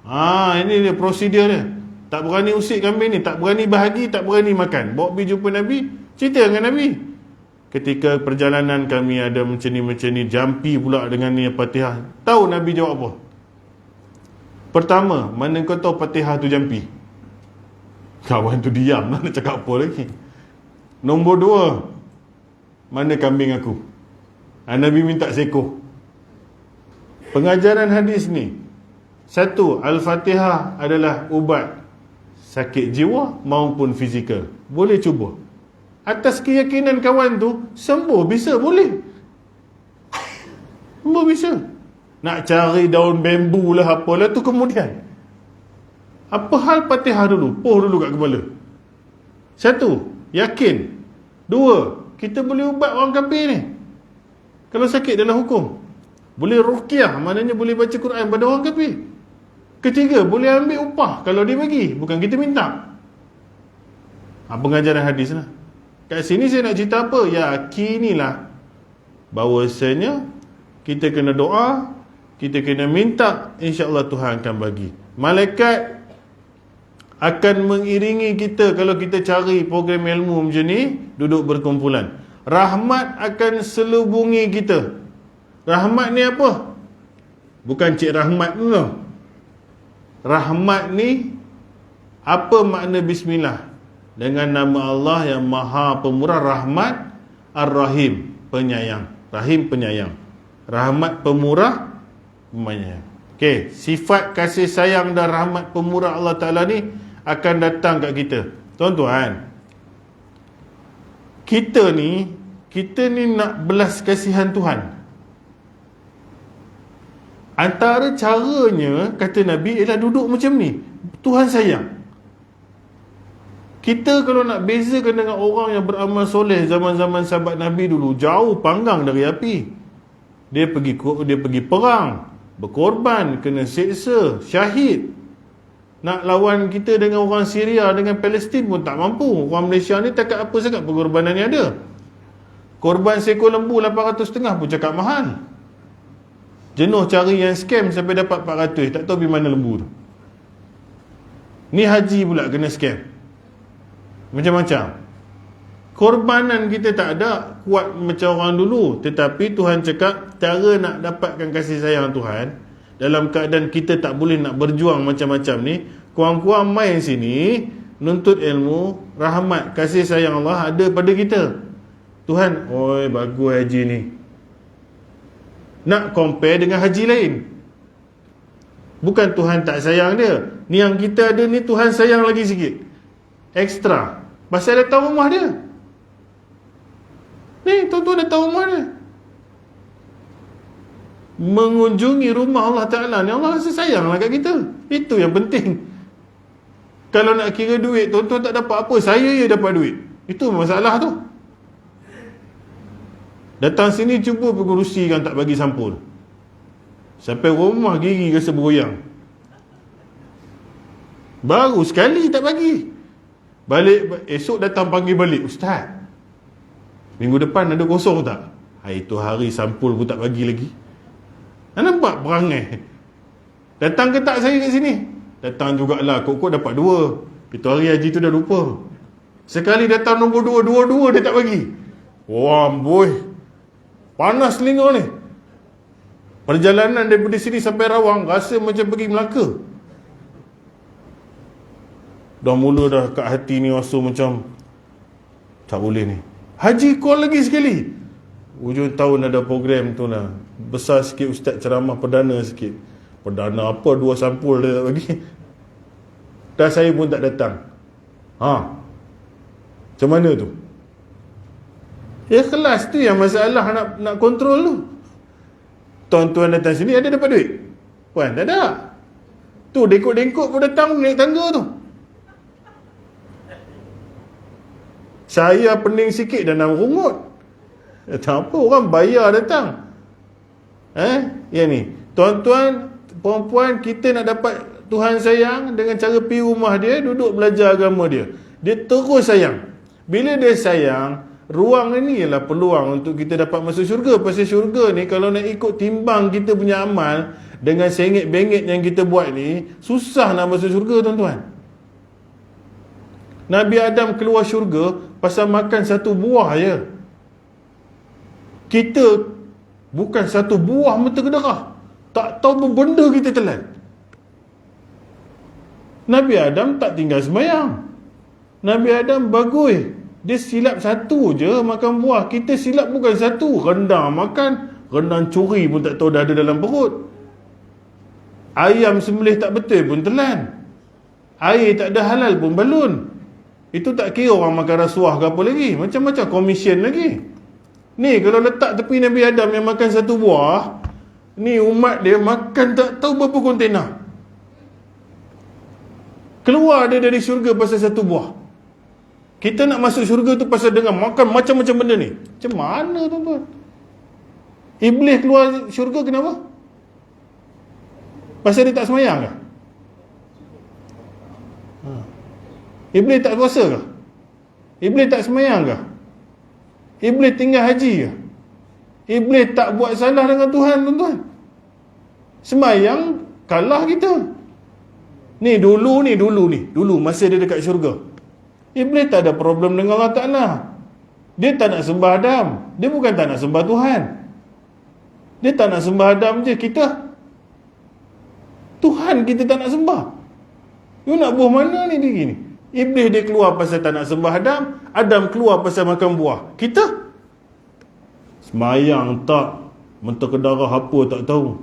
Ini dia prosedur dia. Tak berani usik kambing ni, tak berani bahagi, tak berani makan, bawa pergi jumpa Nabi, cerita dengan Nabi. Ketika perjalanan kami ada macam ni, jampi pula dengan ni Fatihah. Tahu Nabi jawab apa? Pertama, mana kau tahu Fatihah tu jampi? Kawan tu diam lah, nak cakap apa lagi. Nombor 2, mana kambing aku? Nabi minta seekor. Pengajaran hadis ni, 1, Al-Fatihah adalah ubat sakit jiwa maupun fizikal. Boleh cuba. Atas keyakinan kawan tu, sembuh bisa, boleh. Sembuh bisa. Nak cari daun bambu lah apalah tu kemudian. Apa hal Fatihah dulu? Poh dulu kat kepala. 1, yakin. 2, kita boleh ubat orang kafir ni. Kalau sakit dalam hukum. Boleh ruqyah, maknanya boleh baca Quran pada orang kafir. 3, boleh ambil upah kalau dia bagi, bukan kita minta. Pengajaran hadis lah. Kat sini saya nak cerita apa? Yakinilah bahawasanya kita kena doa, kita kena minta, insya-Allah Tuhan akan bagi. Malaikat akan mengiringi kita kalau kita cari program ilmu macam ni, duduk berkumpulan. Rahmat akan selubungi kita. Rahmat ni apa? Bukan Cik Rahmat tu. Rahmat ni, apa makna bismillah? Dengan nama Allah yang Maha Pemurah, Rahmat, Ar-Rahim, penyayang. Rahim, penyayang. Rahmat, pemurah, penyayang. Okey, sifat kasih sayang dan rahmat pemurah Allah Ta'ala ni akan datang kat kita. Tuan-tuan, kita ni nak belas kasihan Tuhan. Antara caranya, kata Nabi, ialah duduk macam ni. Tuhan sayang. Kita kalau nak bezakan dengan orang yang beramal soleh zaman-zaman sahabat Nabi dulu, jauh panggang dari api. Dia pergi perang, berkorban, kena seksa, syahid. Nak lawan kita dengan orang Syria, dengan Palestin pun tak mampu. Orang Malaysia ni takat apa sangat pengorbanan yang ada. Korban seekor lembu 850 pun cakap mahal. Jenuh cari yang scam sampai dapat 400, tak tahu pergi mana lembu tu. Ni haji pula kena scam. Macam-macam. Korbanan kita tak ada kuat macam orang dulu. Tetapi Tuhan cakap, cara nak dapatkan kasih sayang Tuhan, dalam keadaan kita tak boleh nak berjuang macam-macam ni, kurang-kurang main sini, nuntut ilmu, rahmat, kasih sayang Allah ada pada kita. Tuhan, oi bagus haji ni. Nak compare dengan haji lain. Bukan Tuhan tak sayang dia. Ni yang kita ada ni Tuhan sayang lagi sikit. Ekstra. Pasal datang rumah dia. Ni tuan-tuan datang rumah dia. Mengunjungi rumah Allah Ta'ala ni, Allah rasa sayang lah kat kita. Itu yang penting. Kalau nak kira duit, tuan-tuan tak dapat apa, saya je dapat duit. Itu masalah tu. Datang sini cuba pengurusikan tak bagi sampul. Sampai rumah gigi rasa beroyang. Baru sekali tak bagi. Balik, esok datang panggil balik. Ustaz, minggu depan ada kosong tak? Itu hari sampul pun tak bagi lagi. Nampak perangai? Datang ke tak saya kat sini? Datang jugalah, kok dapat 2. Itu hari haji tu dah lupa. Sekali datang nombor 2, dua-dua dia tak bagi. Wah boy, panas telinga ni. Perjalanan daripada sini sampai Rawang rasa macam pergi Melaka. Dah mula dah kat hati ni rasa macam tak boleh ni. Haji call lagi sekali. Hujung tahun ada program tu lah. Besar sikit ustaz ceramah perdana sikit. Perdana apa 2 sampul dia tak bagi. Dah saya pun tak datang. Macam mana tu? Ya kelas tu yang masalah nak kontrol tu. Tuan-tuan datang sini ada dapat duit? Puan tak ada. Tu dengkok-dengkok pun datang naik tangga tu. Saya pening sikit dah nak rungut. Tak apa, orang bayar datang. Ya ni, tuan-tuan, perempuan, kita nak dapat Tuhan sayang dengan cara pergi rumah dia, duduk belajar agama dia. Dia terus sayang. Bila dia sayang, ruang ini ialah peluang untuk kita dapat masuk syurga. Pasal syurga ni kalau nak ikut timbang kita punya amal dengan sengit-bengit yang kita buat ni, susah nak masuk syurga tuan-tuan. Nabi Adam keluar syurga pasal makan 1 buah je. Kita bukan 1 buah mata kedarah. Tak tahu apa benda kita telan. Nabi Adam tak tinggal sembahyang. Nabi Adam bagus. Dia silap 1 je makan buah. Kita silap bukan 1. Rendang makan. Rendang curi pun tak tahu dah ada dalam perut. Ayam sembelih tak betul pun telan. Air tak ada halal pun balun. Itu tak kira orang makan rasuah ke apa lagi. Macam-macam komisen lagi. Ni kalau letak tepi Nabi Adam yang makan 1 buah, ni umat dia makan tak tahu berapa kontena. Keluar dia dari syurga pasal 1 buah. Kita nak masuk syurga tu pasal dengan makan macam-macam benda ni. Macam mana tuan-tuan? Iblis keluar syurga kenapa? Pasal dia tak semayang ke? Iblis tak puasa ke? Iblis tak semayang ke? Iblis tinggal haji ke? Iblis tak buat salah dengan Tuhan tuan-tuan. Semayang kalah kita. Ni dulu masa dia dekat syurga, Iblis tak ada problem dengan Allah Ta'ala. Dia tak nak sembah Adam. Dia bukan tak nak sembah Tuhan. Dia tak nak sembah Adam je. Tuhan kita tak nak sembah. You nak buah mana ni dia gini? Iblis dia keluar pasal tak nak sembah Adam. Adam keluar pasal makan buah. Kita semayang tak, mentah kedarah apa tak tahu.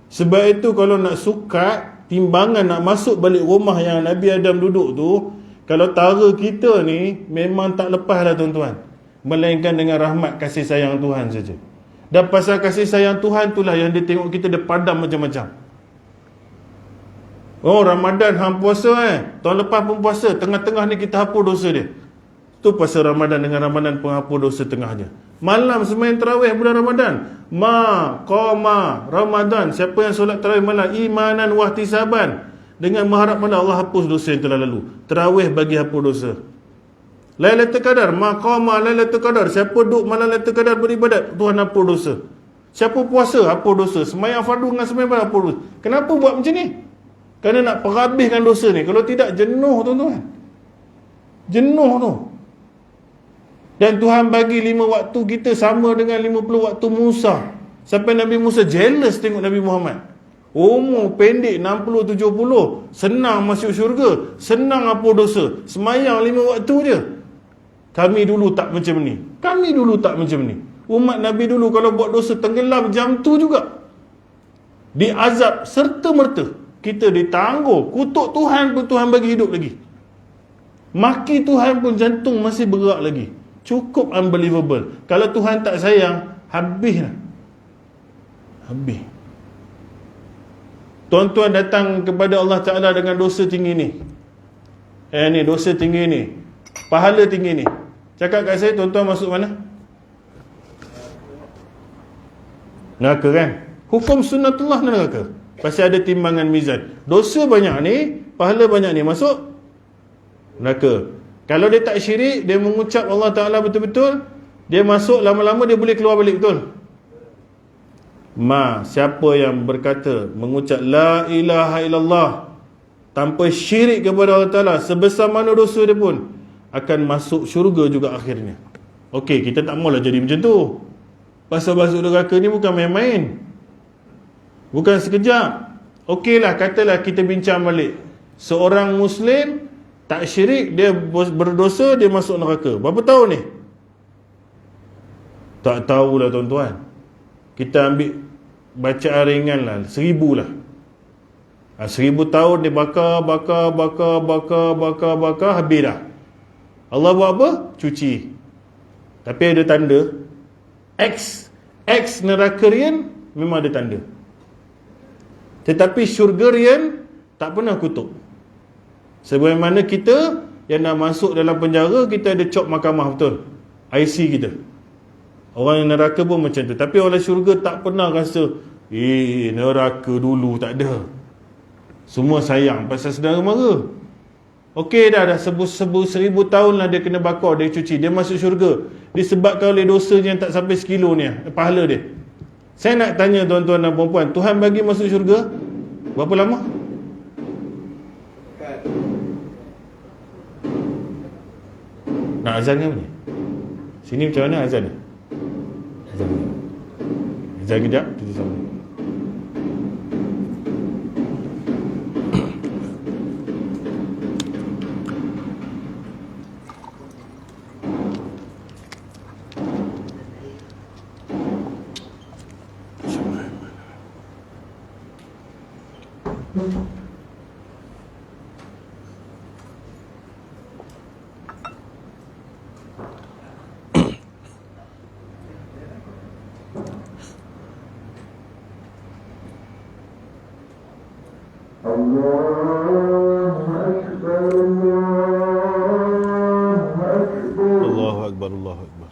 Sebab itu kalau nak sukat timbangan nak masuk balik rumah yang Nabi Adam duduk tu, kalau tara kita ni memang tak lepas lah tuan-tuan, melainkan dengan rahmat kasih sayang Tuhan saja. Dan pasal kasih sayang Tuhan itulah yang dia tengok kita dia padam macam-macam. Oh Ramadan hang puasa tahun lepas pun puasa, tengah-tengah ni kita hapus dosa dia. Tu pasal Ramadan dengan Ramadan penghapus dosa tengahnya. Malam sembahyang tarawih bulan Ramadan, qama Ramadan, siapa yang solat tarawih malam imanan wahtisaban, dengan mengharap pada Allah hapus dosa yang telah lalu. Tarawih bagi hapus dosa. Lailatul Qadar, qama Lailatul Qadar, siapa duduk malam Lailatul Qadar beribadat, Tuhan hapus dosa. Siapa puasa hapus dosa, sembahyang fardu dengan sembahyang fardu hapus dosa. Kenapa buat macam ni? Kerana nak perhabiskan dosa ni. Kalau tidak jenuh tuan-tuan. Jenuh tu. Dan Tuhan bagi 5 waktu kita sama dengan 50 waktu Musa. Sampai Nabi Musa jealous tengok Nabi Muhammad. Umur pendek 60-70. Senang masuk syurga. Senang hapus dosa. Semayang 5 waktu je. Kami dulu tak macam ni. Umat Nabi dulu kalau buat dosa tenggelam jam tu juga. Diazab serta-merta. Kita ditangguh. Kutuk Tuhan pun Tuhan bagi hidup lagi. Maki Tuhan pun jantung masih bergerak lagi. Cukup unbelievable. Kalau Tuhan tak sayang, habis lah. Habis. Tuan-tuan datang kepada Allah Ta'ala dengan dosa tinggi ni. Ni dosa tinggi ni. Pahala tinggi ni. Cakap kat saya, tuan-tuan masuk mana? Neraka kan? Hukum sunnatullah neraka. Pasal ada timbangan mizan. Dosa banyak ni, pahala banyak ni, masuk neraka. Kalau dia tak syirik, dia mengucap Allah Ta'ala betul-betul, dia masuk, lama-lama dia boleh keluar balik, betul? Siapa yang berkata, mengucap la ilaha illallah tanpa syirik kepada Allah Ta'ala, sebesar mana dosa dia pun akan masuk syurga juga akhirnya. Okey, kita tak maulah jadi macam tu. Pasal masuk neraka ni bukan main-main, bukan sekejap. Okeylah, katalah kita bincang balik, seorang Muslim tak syirik, dia berdosa, dia masuk neraka. Berapa tahun ni? Tak tahulah tuan-tuan. Kita ambil bacaan ringan lah, 1000 lah. 1000 tahun dia bakar, habis dah. Allah buat apa? Cuci. Tapi ada tanda X neraka rian memang ada tanda. Tetapi syurga rian tak pernah kutuk. Sebagaimana kita yang nak masuk dalam penjara, kita ada cop mahkamah, betul? IC kita. Orang yang neraka pun macam tu. Tapi orang syurga tak pernah rasa neraka dulu, tak ada. Semua sayang pasal saudara mara. Okey dah 1000 tahun lah dia kena bakar, dia cuci, dia masuk syurga, disebabkan oleh dosa yang tak sampai sekilo ni, pahala dia. Saya nak tanya tuan-tuan dan puan-puan, Tuhan bagi masuk syurga berapa lama? Nak azan ke apa ni? Sini macam mana azan ni? Azan kejap, kita sambung. Allahu Akbar, Allahu Akbar.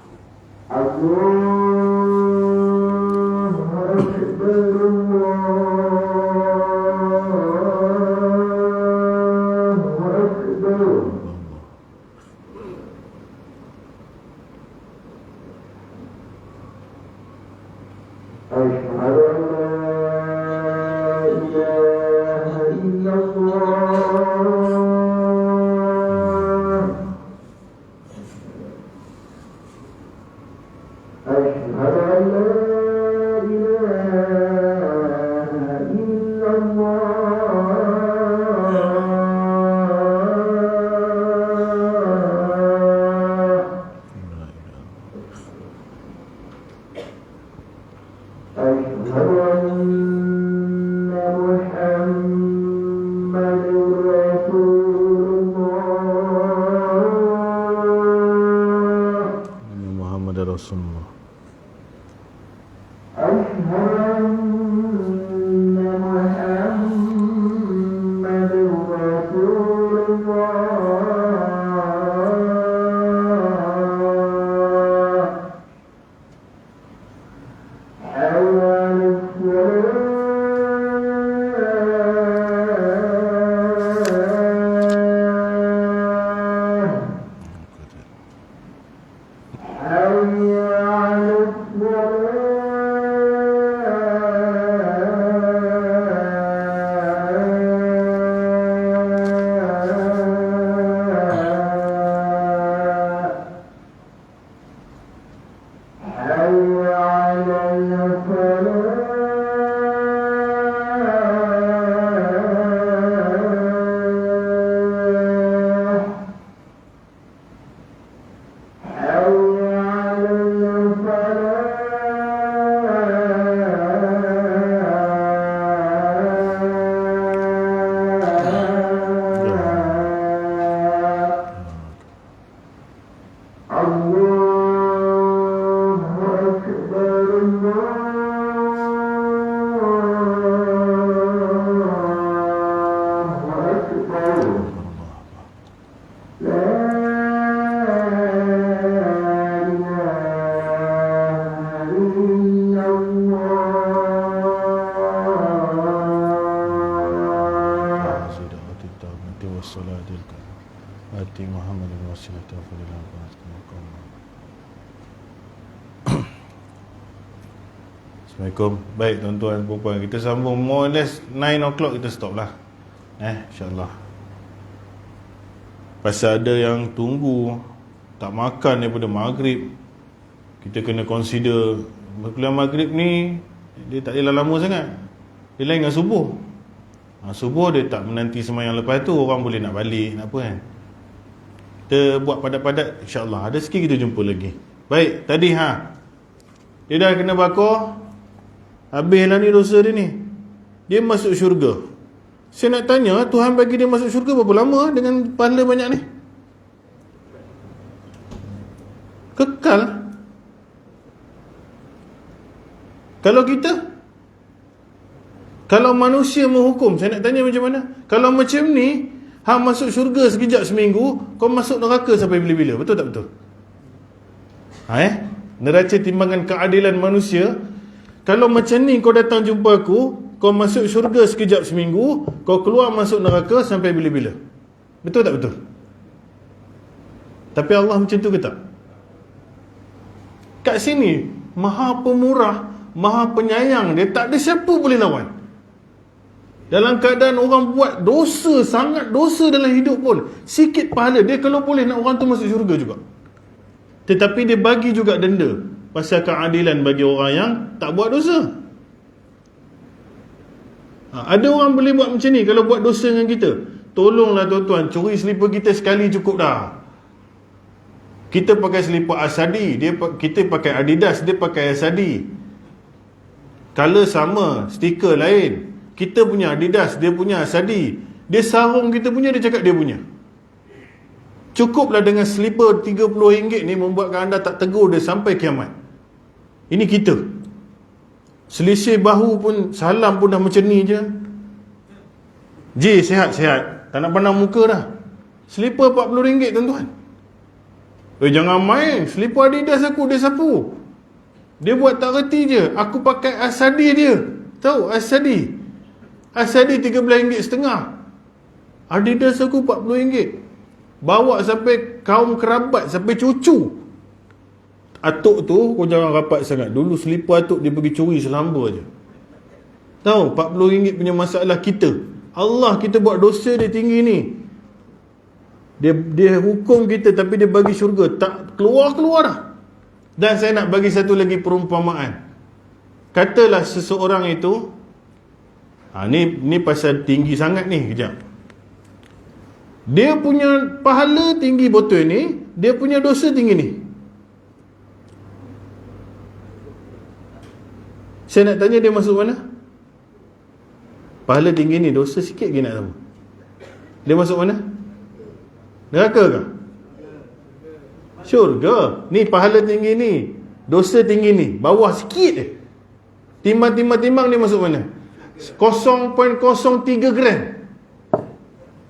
Assalamualaikum. Baik tuan-tuan dan puan, kita sambung more or less 9 o'clock kita stop lah. InsyaAllah. Pasal ada yang tunggu tak makan daripada maghrib, kita kena consider kuliah maghrib ni dia tak adalah lama sangat. Dia lain dengan subuh. Subuh dia tak menanti sembahyang lepas tu, orang boleh nak balik, nak apa kan. Kita buat padat-padat, insyaAllah. Ada sikit kita jumpa lagi. Baik, tadi dia dah kena bakar, habislah ni dosa dia ni, dia masuk syurga. Saya nak tanya, Tuhan bagi dia masuk syurga berapa lama dengan pahala banyak ni? Kekal. Kalau kita, kalau manusia menghukum, saya nak tanya macam mana? Kalau macam ni, hang masuk syurga sekejap seminggu, kau masuk neraka sampai bila-bila. Betul tak betul? Neraca timbangan keadilan manusia, kalau macam ni kau datang jumpa aku, kau masuk syurga sekejap seminggu, kau keluar masuk neraka sampai bila-bila. Betul tak betul? Tapi Allah macam tu ke tak? Kat sini, Maha Pemurah, Maha Penyayang dia, tak ada siapa boleh lawan. Dalam keadaan orang buat dosa, sangat dosa dalam hidup pun, sikit pahala, dia kalau boleh nak orang tu masuk syurga juga. Tetapi dia bagi juga denda pasal keadilan bagi orang yang tak buat dosa. Ada orang boleh buat macam ni kalau buat dosa dengan kita. Tolonglah tuan-tuan, curi selipar kita sekali cukup dah. Kita pakai selipar Asadi, kita pakai Adidas, dia pakai Asadi. Color sama, stiker lain. Kita punya Adidas, dia punya Asadi. Dia sarung kita punya, dia cakap dia punya. Cukuplah dengan selipar RM30 ni membuatkan anda tak tegur dia sampai kiamat. Ini kita. Selisih bahu pun, salam pun dah macam ni je. Sihat-sihat, tak nak pandang muka dah. Selipar RM40 tuan-tuan. Jangan main, selipar Adidas aku, dia sapu. Dia buat tak reti je. Aku pakai Asadi dia. Tahu Asadi? Asadi RM13.5. Adidas aku RM40. Bawa sampai kaum kerabat, sampai cucu. Atuk tu kau jangan rapat sangat. Dulu selipar atuk dia pergi curi selamba je. Tahu RM40 punya masalah kita. Allah kita buat dosa dia tinggi ni. Dia hukum kita tapi dia bagi syurga. Tak keluar-keluar dah. Dan saya nak bagi satu lagi perumpamaan. Katalah seseorang itu, ni pasal tinggi sangat ni, kejap. Dia punya pahala tinggi botol ni, dia punya dosa tinggi ni. Saya nak tanya dia masuk mana? Pahala tinggi ni, dosa sikit lagi nak tahu. Dia masuk mana? Neraka ke? Syurga. Ni pahala tinggi ni, dosa tinggi ni, bawah sikit je. Timbang-timbang dia masuk mana? 0.03 gram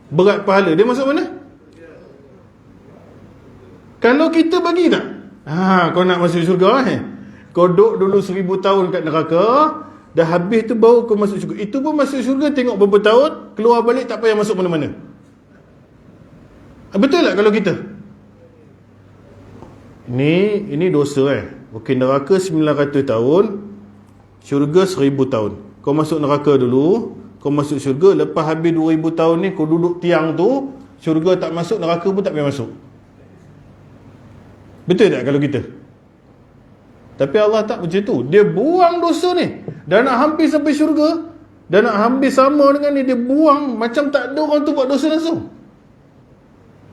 berat pahala. Dia masuk mana? Kalau kita bagi tak? Kau nak masuk syurga kau duduk dulu 1000 tahun kat neraka, dah habis tu baru kau masuk syurga. Itu pun masuk syurga tengok berapa tahun, keluar balik tak payah masuk mana-mana. Betul tak kalau kita? Ini dosa Okey, neraka 900 tahun, syurga 1000 tahun. Kau masuk neraka dulu, kau masuk syurga, lepas habis 2000 tahun ni kau duduk tiang tu, syurga tak masuk, neraka pun tak payah masuk. Betul tak kalau kita? Tapi Allah tak macam tu. Dia buang dosa ni, dah nak hampir sampai syurga, dah nak hampir sama dengan ni, dia buang macam tak ada orang tu buat dosa langsung.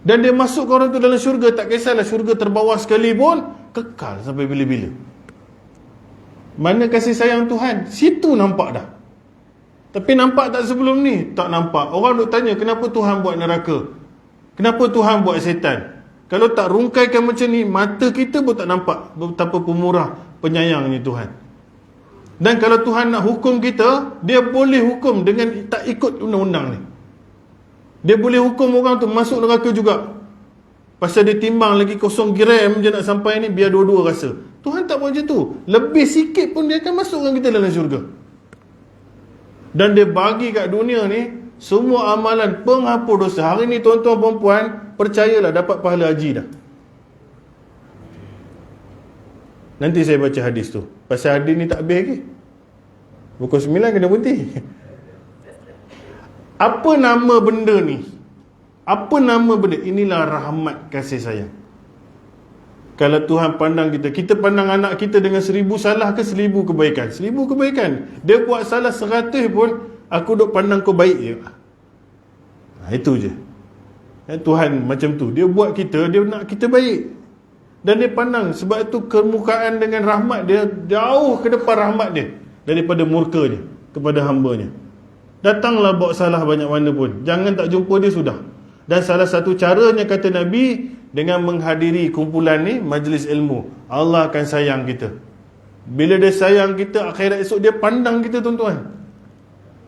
Dan dia masuk orang tu dalam syurga, tak kisahlah syurga terbawah sekali pun, kekal sampai bila-bila. Mana kasih sayang Tuhan? Situ nampak dah. Tapi nampak tak sebelum ni? Tak nampak. Orang duk tanya, kenapa Tuhan buat neraka? Kenapa Tuhan buat setan? Kalau tak rungkaikan macam ni, mata kita pun tak nampak betapa pemurah, penyayangnya Tuhan. Dan kalau Tuhan nak hukum kita, dia boleh hukum dengan tak ikut undang-undang ni. Dia boleh hukum orang tu masuk neraka juga. Pasal dia timbang lagi 0 gram je nak sampai ni, biar dua-dua rasa. Tuhan tak buat macam tu. Lebih sikit pun dia akan masukkan kita dalam syurga. Dan dia bagi kat dunia ni semua amalan penghapus dosa. Hari ni tuan-tuan perempuan, percayalah dapat pahala haji dah. Nanti saya baca hadis tu. Pasal hadis ni tak habis lagi. Pukul 9 kena berhenti. Apa nama benda ni? Apa nama benda? Inilah rahmat kasih sayang. Kalau Tuhan pandang kita, kita pandang anak kita dengan 1000 salah ke 1000 kebaikan? 1000 kebaikan. Dia buat salah 100 pun, aku duk pandang kau baik je. Itu je. Tuhan macam tu. Dia buat kita, dia nak kita baik. Dan dia pandang. Sebab itu kemukaan dengan rahmat dia jauh ke depan rahmat dia daripada murka dia kepada hamba-Nya. Datanglah buat salah banyak mana pun, jangan tak jumpa dia sudah. Dan salah satu caranya, kata Nabi, dengan menghadiri kumpulan ni, majlis ilmu, Allah akan sayang kita. Bila dia sayang kita, akhirat esok dia pandang kita, tuan-tuan.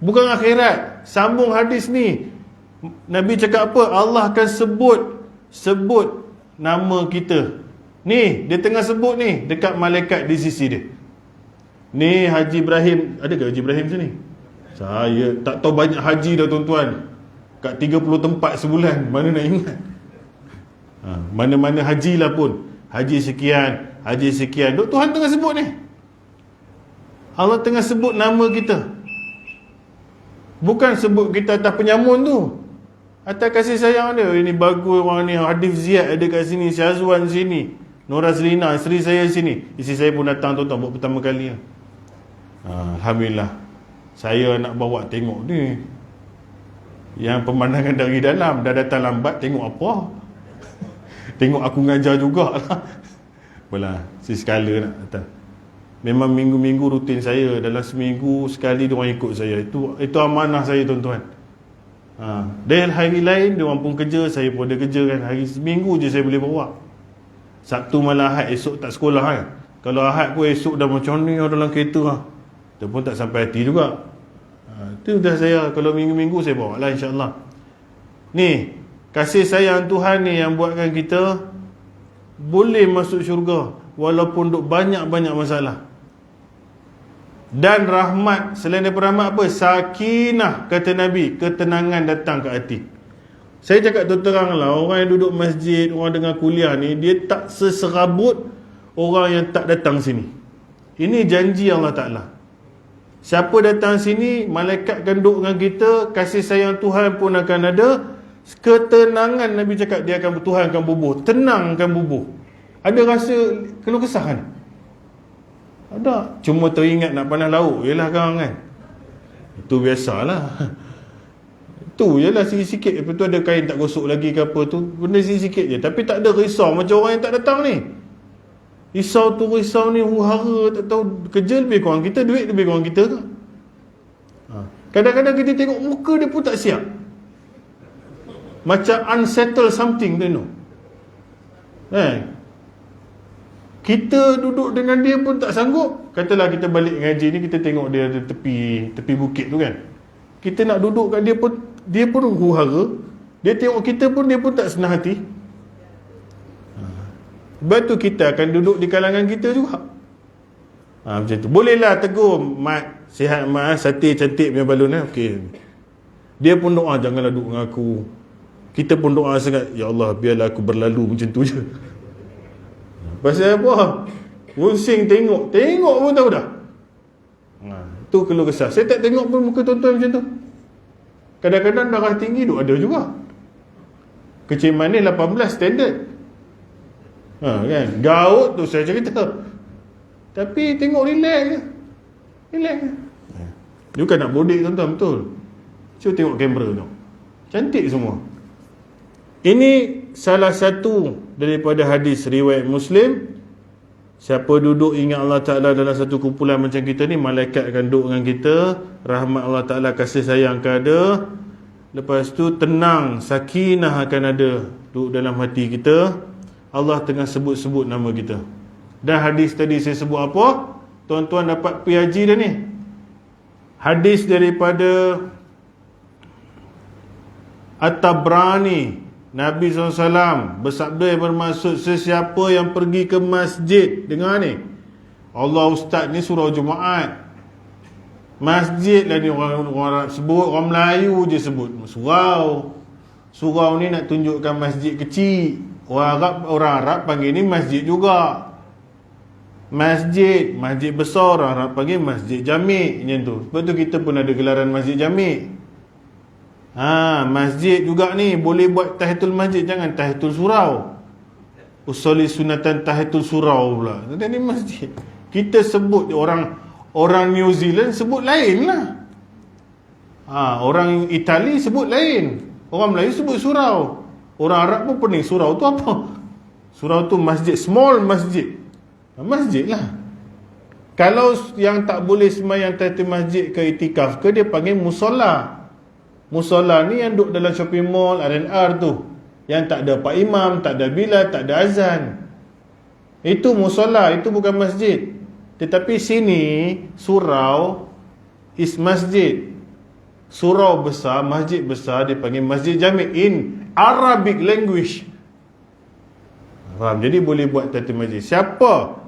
Bukan akhirat, sambung hadis ni, Nabi cakap apa? Allah akan sebut nama kita. Ni, dia tengah sebut ni dekat malaikat di sisi dia. Ni Haji Ibrahim. Ada ke Haji Ibrahim sini? Saya tak tahu banyak haji dah, tuan-tuan. Kat 30 tempat sebulan, mana nak ingat. Mana-mana haji lah pun, haji sekian, Tuhan tengah sebut ni. Allah tengah sebut nama kita. Bukan sebut kita atas penyamun tu, atas kasih sayang dia. Ini bagus orang ni, Hadif Ziyad ada kat sini, Syazwan sini, Nora Selina, isteri saya sini. Isteri saya pun datang, tuan-tuan, buat pertama kali. Alhamdulillah. Saya nak bawa tengok ni, yang pemandangan dari dalam. Dah datang lambat, tengok apa? Tengok aku ngajar jugalah. Apalah, sekala nak datang. Memang minggu-minggu rutin saya. Dalam seminggu sekali diorang ikut saya. Itu amanah saya, tuan-tuan. Dan hari lain diorang pun kerja, saya pun ada kerja kan. Hari seminggu je saya boleh bawa. Sabtu malam Ahad, esok tak sekolah kan. Kalau Ahad pun esok dah macam ni dalam kereta lah. Dia pun tak sampai hati juga. Itu dah saya. Kalau minggu-minggu saya bawa lah, insyaAllah. Ni, kasih sayang Tuhan ni yang buatkan kita boleh masuk syurga walaupun duk banyak-banyak masalah. Dan rahmat, selain daripada rahmat apa? Sakinah, kata Nabi, ketenangan datang ke hati. Saya cakap terang lah, orang yang duduk masjid, orang dengar kuliah ni, dia tak seserabut orang yang tak datang sini. Ini janji Allah Ta'ala. Siapa datang sini, malaikat akan duduk dengan kita, kasih sayang Tuhan pun akan ada, ketenangan Nabi cakap dia akan, Tuhan akan bubuh, tenang akan bubuh. Ada rasa keluh kesah kan? Ada. Cuma teringat nak panas lauk yelah kan. Itu biasalah. Itu je lah sikit-sikit. Lepas tu ada kain tak gosok lagi ke apa tu, benda sikit-sikit je. Tapi tak ada risau macam orang yang tak datang ni. Risau tu risau ni, huru-hara, tak tahu kerja lebih kurang kita, duit lebih kurang kita ke. Kadang-kadang kita tengok muka dia pun tak siap, macam unsettle something tu, kita duduk dengan dia pun tak sanggup. Katalah kita balik ngaji ni, kita tengok dia ada tepi bukit tu kan, kita nak duduk kat dia pun huru-hara. Dia tengok kita pun, dia pun tak senang hati. Sebab tu kita akan duduk di kalangan kita juga. Macam tu. Bolehlah tegur, Mat, sihat Mat, sate cantik punya balon okey. Dia pun doa, janganlah duduk dengan aku. Kita pun doa sangat, ya Allah biarlah aku berlalu macam tu je. Pasal apa? Pusing tengok pun tahu dah. Tu keluh kesah. Saya tak tengok pun muka tuan-tuan macam tu. Kadang-kadang darah tinggi duk ada juga. Kecil manis 18 standard. Kan? Gaut tu saya cerita. Tapi tengok relax je. Dia bukan nak bodek, tuan-tuan, betul. Cuba tengok kamera tu. Cantik semua. Ini salah satu daripada hadis riwayat Muslim. Siapa duduk ingat Allah Ta'ala dalam satu kumpulan macam kita ni, malaikat akan duduk dengan kita, rahmat Allah Ta'ala, kasih sayang akan ada. Lepas tu tenang, sakinah akan ada duduk dalam hati kita. Allah tengah sebut-sebut nama kita. Dan hadis tadi saya sebut apa? Tuan-tuan dapat pergi haji dah ni. Hadis daripada At-Tabrani, Nabi SAW bersabda yang bermaksud, sesiapa yang pergi ke masjid, dengar ni, Allah Ustaz ni surau Jumaat, masjid lah ni orang Arab sebut, orang Melayu je sebut surau ni nak tunjukkan masjid kecil. Orang Arab panggil ni masjid juga. Masjid besar orang panggil masjid jami' macam tu. Sebab tu kita pun ada gelaran masjid jami'. Masjid juga ni boleh buat tahiyatul masjid, jangan tahiyatul surau. Usolli sunatan tahiyatul surau pula. Tadi masjid. Kita sebut orang New Zealand sebut lain lah. Orang Itali sebut lain. Orang Melayu sebut surau. Orang Arab pun pening surau tu apa? Surau tu masjid, small masjid. Masjid lah. Kalau yang tak boleh sembahyang tahiyatul masjid ke itikaf ke, dia panggil musola. Musola ni yang duduk dalam shopping mall, R&R tu, yang tak ada pak imam, tak ada bilal, tak ada azan. Itu musola, itu bukan masjid. Tetapi sini surau is masjid. Surau besar, masjid besar dipanggil masjid jami' in Arabic language. Faham? Jadi boleh buat tahiyatul masjid. Siapa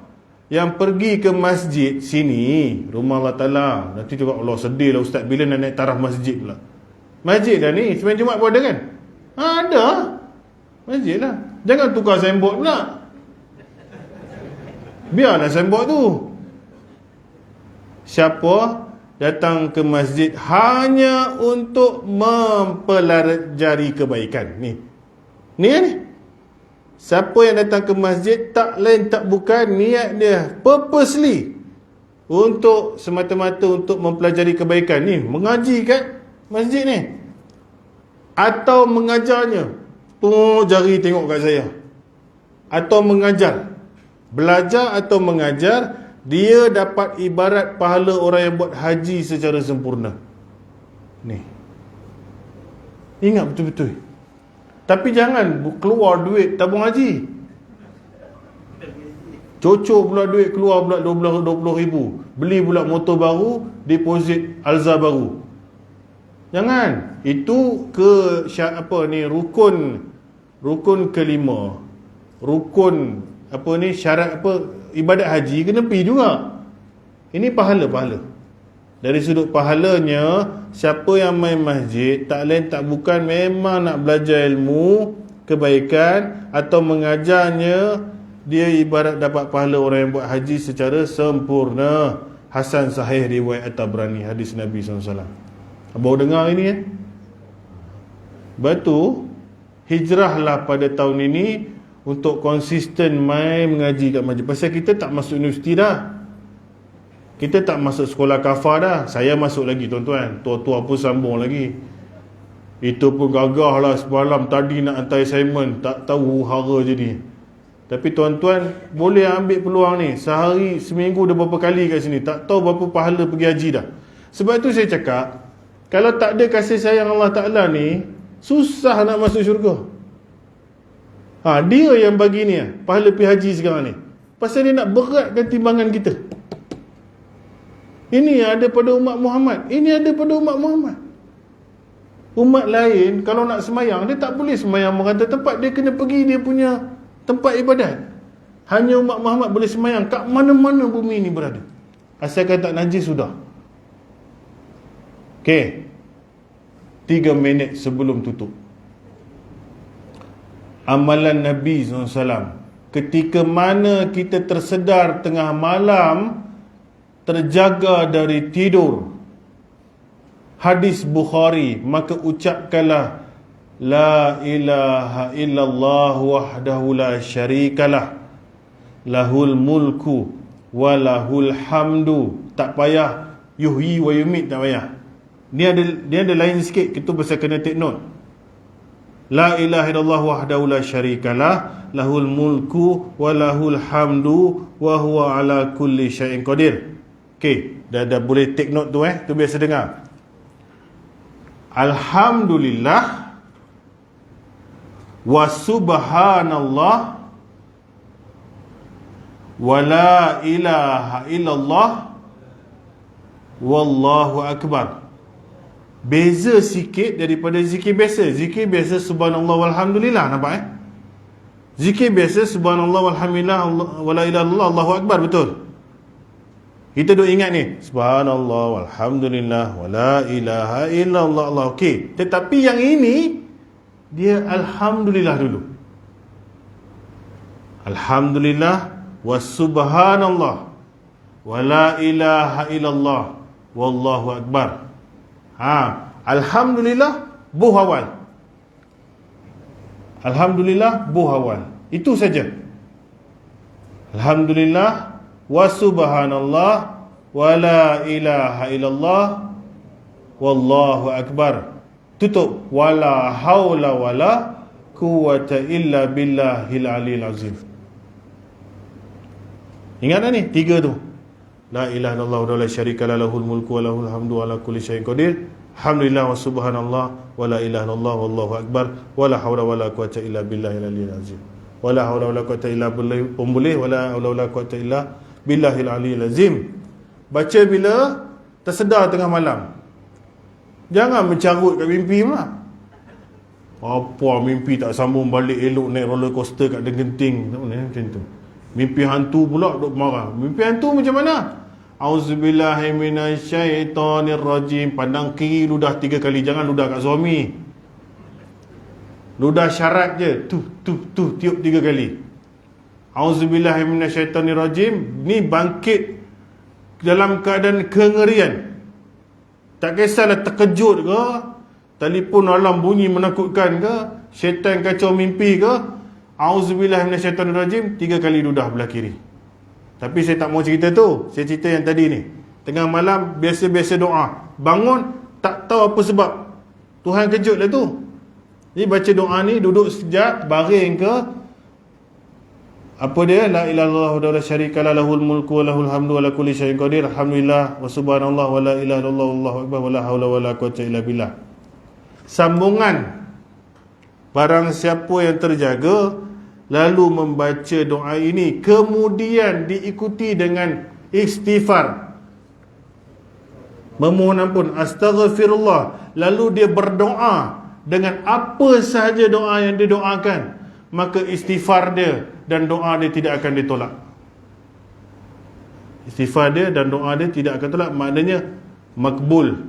yang pergi ke masjid sini, rumah Allah Ta'ala, nanti juga Allah sedih lah ustaz bila nak naik taraf masjid pula. Masjid dah ni, sembahyang Jumaat pun ada kan? Ada. Masjid lah. Jangan tukar signboard pula. Biarlah signboard tu. Siapa datang ke masjid hanya untuk mempelajari kebaikan. Ni kan ni. Siapa yang datang ke masjid tak lain tak bukan niat dia purposely untuk semata-mata untuk mempelajari kebaikan ni, mengaji kat masjid ni atau mengajarnya. Jari tengok kat saya. Atau mengajar. Belajar atau mengajar, dia dapat ibarat pahala orang yang buat haji secara sempurna. Ni. Ingat betul-betul. Tapi jangan keluar duit tabung haji. Cocok pula duit, keluar pula 20 ribu. Beli pula motor baru, deposit Alza baru. Jangan. Itu ke rukun kelima. Rukun syarat ibadat haji kena pergi juga. Ini pahala-pahala. Dari sudut pahalanya, siapa yang main masjid tak lain tak bukan memang nak belajar ilmu kebaikan atau mengajarnya, dia ibarat dapat pahala orang yang buat haji secara sempurna. Hasan sahih riwayat At-Tabrani, hadis Nabi SAW. Baru dengar ini kan? Batu hijrahlah pada tahun ini untuk konsisten main mengaji kat masjid. Pasal kita tak masuk universiti dah. Kita tak masuk sekolah kafar dah. Saya masuk lagi tuan-tuan. Tua-tua pun sambung lagi. Itu pun gagah lah semalam tadi nak hantar assignment. Tak tahu hara jadi. Tapi tuan-tuan boleh ambil peluang ni. Seminggu dah berapa kali kat sini. Tak tahu berapa pahala pergi haji dah. Sebab tu saya cakap, kalau tak ada kasih sayang Allah Ta'ala ni, susah nak masuk syurga. Dia yang bagi ni pahala pergi haji sekarang ni. Pasal dia nak beratkan timbangan kita. Ini ada pada umat Muhammad. Ini ada pada umat Muhammad. Umat lain kalau nak semayang, dia tak boleh semayang merata tempat. Dia kena pergi dia punya tempat ibadat. Hanya umat Muhammad boleh semayang kat mana-mana bumi ni berada. Asalkan tak najis sudah. Okey. 3 minit sebelum tutup. Amalan Nabi SAW. Ketika mana kita tersedar tengah malam, terjaga dari tidur, hadis Bukhari, maka ucapkanlah la ilaha illallah wahdahu la syarikalah lahul mulku wa lahul hamdu. Tak payah yuhyi wa yumit, tak payah. Dia ada lain sikit, kita pasal kena take note. La ilaha illallah wahdahu la syarikalah lahul mulku wa lahul hamdu wa huwa ala kulli syai'in qadir. Okey, dah boleh take note tu tu biasa dengar. Alhamdulillah wa subhanallah wa la ilaha illallah wallahu akbar. Beza sikit daripada zikir biasa. Zikir biasa subhanallah walhamdulillah, nampak Zikir biasa subhanallah walhamdulillah wa la ilaha illallah Allahu akbar, betul? Kita duk ingat ni, subhanallah walhamdulillah wa la ilaha illallah Allah. Okey, tetapi yang ini dia alhamdulillah dulu. Alhamdulillah wa subhanallah wa la ilaha illallah wallahu akbar. Alhamdulillah buh awal. Alhamdulillah buh awal. Itu saja. Alhamdulillah wa subhanallah wa la ilaha illallah wallahu akbar. Tutup. Wala haula wala quwwata illa billahil aliyil azim. Ingat tak ni? 3 tu. La ilaha illallah wa la syarika lahul mulku wa lahul hamdu wa ala kulli syai'in qadir. Alhamdulillah wa subhanallah wa la ilaha illallah wallahu akbar wa la haula wa la quwwata illa billahil aliyil azim. Wa la haula wa la quwwata illa billah wa la haula wa la quwwata illa billahil aliyil azim. Baca bila tersedar tengah malam. Jangan mencarut kat mimpi pula. Apa mimpi tak sambung balik elok naik roller coaster kat Genting. Tak boleh macam tu. Mimpi hantu pula duk marah. Mimpi hantu macam mana? Auzubillahi minasyaitonirrajim. Pandang kiri ludah 3 kali. Jangan ludah kat suami. Ludah syarat je. Tiup 3 kali. Auzubillahi minasyaitonirrajim. Ni bangkit dalam keadaan kengerian. Tak kisahlah terkejut ke, telefon alarm bunyi menakutkan ke, syaitan kacau mimpi ke, auzubillahi minasyaitonirrajim 3 kali ludah belah kiri. Tapi saya tak mau cerita tu. Saya cerita yang tadi ni. Tengah malam biasa-biasa doa. Bangun tak tahu apa sebab. Tuhan kejut lah tu. Jadi baca doa ni, duduk sekejap, baring ke, apa dia? La ilaha illallah wa la syarika lahul mulku wa lahul hamdu wa ala kulli syai'in qadir. Alhamdulillah wa subhanallah wa la ilaha illallah wallahu akbar wa la haula wa la quwwata illa billah. Sambungan. Barang siapa yang terjaga lalu membaca doa ini, kemudian diikuti dengan istighfar, memohon ampun, astaghfirullah, lalu dia berdoa dengan apa sahaja doa yang dia doakan, maka istighfar dia dan doa dia tidak akan ditolak. Istighfar dia dan doa dia tidak akan tolak. Maknanya makbul.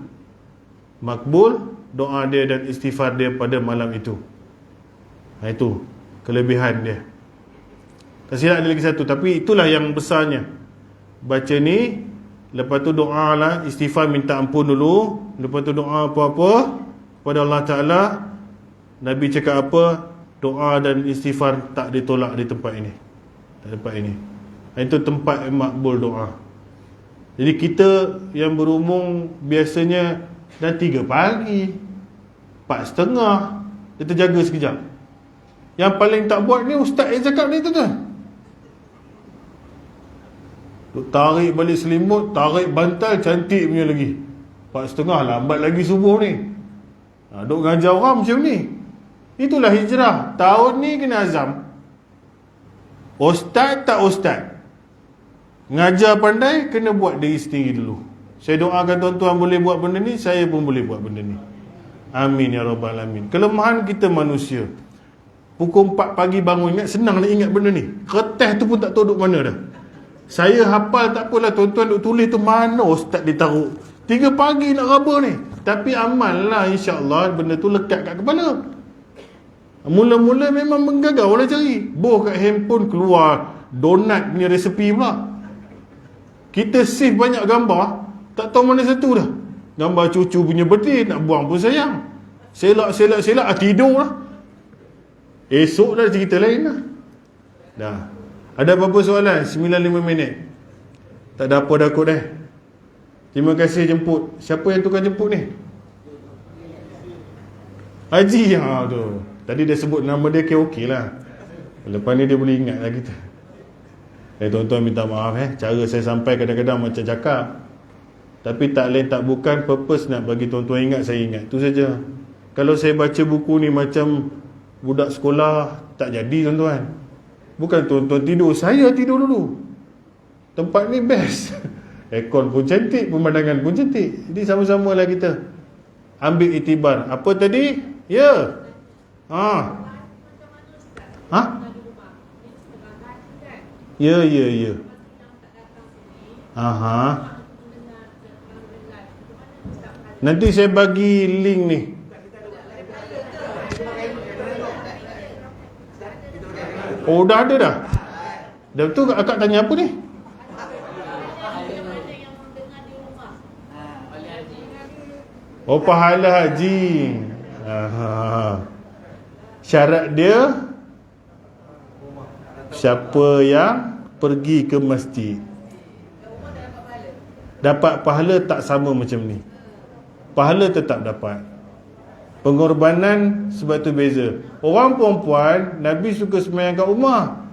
Makbul doa dia dan istighfar dia pada malam itu. Itu kelebihan dia. Tak silap ada lagi satu, tapi itulah yang besarnya. Baca ni, lepas tu doa lah, istighfar minta ampun dulu, lepas tu doa apa-apa pada Allah Ta'ala. Nabi cakap apa? Doa dan istighfar tak ditolak di tempat ini. Di tempat ini. Itu tempat makbul doa. Jadi kita yang berumur biasanya dah 3 pagi, 4:30, kita jaga sekejap. Yang paling tak buat ni ustaz yang cakap ni tu kan. Tarik balik selimut, tarik bantal, cantik punya lagi. 4:30 lambat lagi subuh ni. Duk ngajar orang macam ni. Itulah hijrah. Tahun ni kena azam. Ustaz tak ustaz, ngajar pandai, kena buat diri sendiri dulu. Saya doakan tuan-tuan boleh buat benda ni, saya pun boleh buat benda ni. Amin ya rabbal alamin. Kelemahan kita manusia. Pukul 4 pagi bangun, ingat, senang nak ingat benda ni. Kertas tu pun tak tahu duk mana dah. Saya hafal tak apalah, tuan-tuan duk tulis tu mana ustaz ditaruh. 3 pagi nak raba ni. Tapi amal lah, insya-Allah benda tu lekat kat kepala. Mula-mula memang menggagau lah cari. Boh kat handphone keluar donat punya resepi pula. Kita save banyak gambar, tak tahu mana satu dah. Gambar cucu punya birthday, nak buang pun sayang. Selak, tidur lah. Esok dah cerita lain lah. Dah. Ada apa-apa soalan? 95 minit. Tak ada apa dah kot dah. Terima kasih jemput. Siapa yang tukar jemput ni? Haji. Tu. Tadi dia sebut nama dia, okey lah. Lepas ni dia boleh ingat lah kita. Tuan-tuan minta maaf cara saya sampai kadang-kadang macam cakap. Tapi tak lain tak bukan purpose nak bagi tuan-tuan ingat, saya ingat. Tu saja. Kalau saya baca buku ni macam budak sekolah, tak jadi tuan-tuan. Bukan tuan-tuan tidur, saya tidur dulu. Tempat ni best. Aircon pun cantik, pemandangan pun cantik. Jadi sama-sama lah kita ambil iktibar. Apa tadi? Ya. Ya. Nanti saya bagi link ni. Oh, dah ada dah. Dah betul akak tanya apa ni? Oh, pahala haji. Syarat dia siapa yang pergi ke masjid dapat pahala tak sama macam ni. Pahala tetap dapat. Pengorbanan sebab tu beza. Orang perempuan Nabi suka sembahyang kat rumah,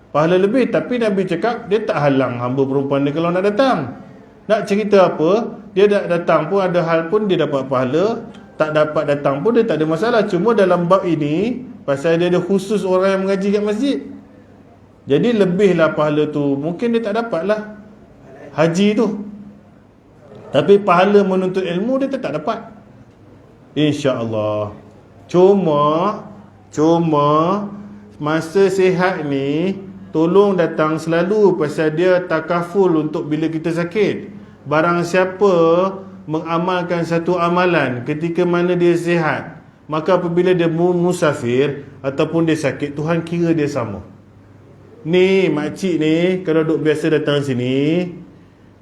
pahala lebih. Tapi Nabi cakap dia tak halang hamba perempuan dia kalau nak datang. Nak cerita apa, dia tak datang pun ada hal pun dia dapat pahala, tak dapat datang pun dia tak ada masalah. Cuma dalam bab ini pasal dia ada khusus orang yang mengaji kat masjid, jadi lebihlah pahala tu. Mungkin dia tak dapat lah haji tu, tapi pahala menuntut ilmu dia tetap dapat, insya-Allah. Cuma masa sihat ni tolong datang selalu, pasal dia takaful untuk bila kita sakit. Barang siapa mengamalkan satu amalan ketika mana dia sihat, maka apabila dia musafir ataupun dia sakit, Tuhan kira dia sama. Ni makcik ni kalau duk biasa datang sini,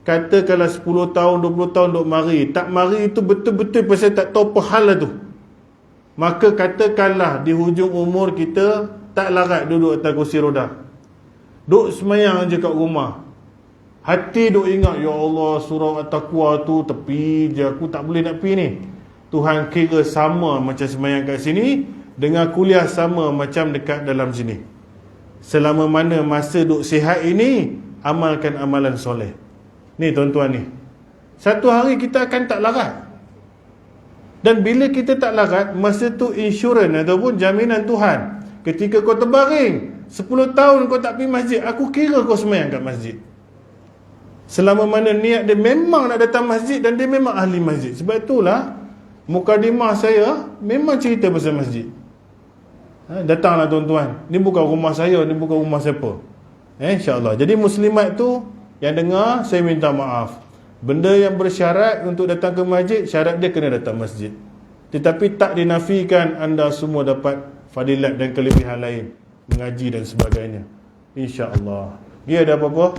kata kalau 10 tahun 20 tahun duk mari, tak mari itu betul-betul pasal tak tahu apa hal lah tu. Maka katakanlah di hujung umur kita tak larat duduk atas kursi roda, duk semayang je kat rumah, hati duk ingat, ya Allah surah At-Taqwa tu tepi je, aku tak boleh nak pergi ni. Tuhan kira sama macam semayang kat sini dengan kuliah sama macam dekat dalam sini. Selama mana masa duk sihat ini, amalkan amalan soleh. Ni tuan-tuan ni, satu hari kita akan tak larat. Dan bila kita tak larat, masa tu insurans ataupun jaminan Tuhan. Ketika kau terbaring 10 tahun kau tak pergi masjid, aku kira kau semayang kat masjid. Selama mana niat dia memang nak datang masjid dan dia memang ahli masjid. Sebab itulah mukadimah saya memang cerita pasal masjid. Datanglah tuan-tuan, ni bukan rumah saya, ni bukan rumah siapa. InsyaAllah. Jadi muslimat tu yang dengar, saya minta maaf. Benda yang bersyarat untuk datang ke masjid, syarat dia kena datang masjid. Tetapi tak dinafikan anda semua dapat fadilat dan kelebihan lain, mengaji dan sebagainya, insya-Allah. Dia ada apa-apa?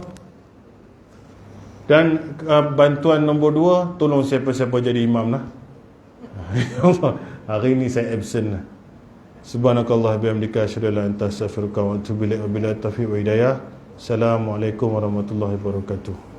Dan bantuan nombor 2, tolong siapa-siapa jadi imam lah. Hari ni saya absent lah. Subhanakallah bihamdika asyhadu an la ilaha illa anta astaghfiruka wa atubu ilaik. Wabillahi taufiq wa hidayah. Assalamualaikum warahmatullahi wabarakatuh.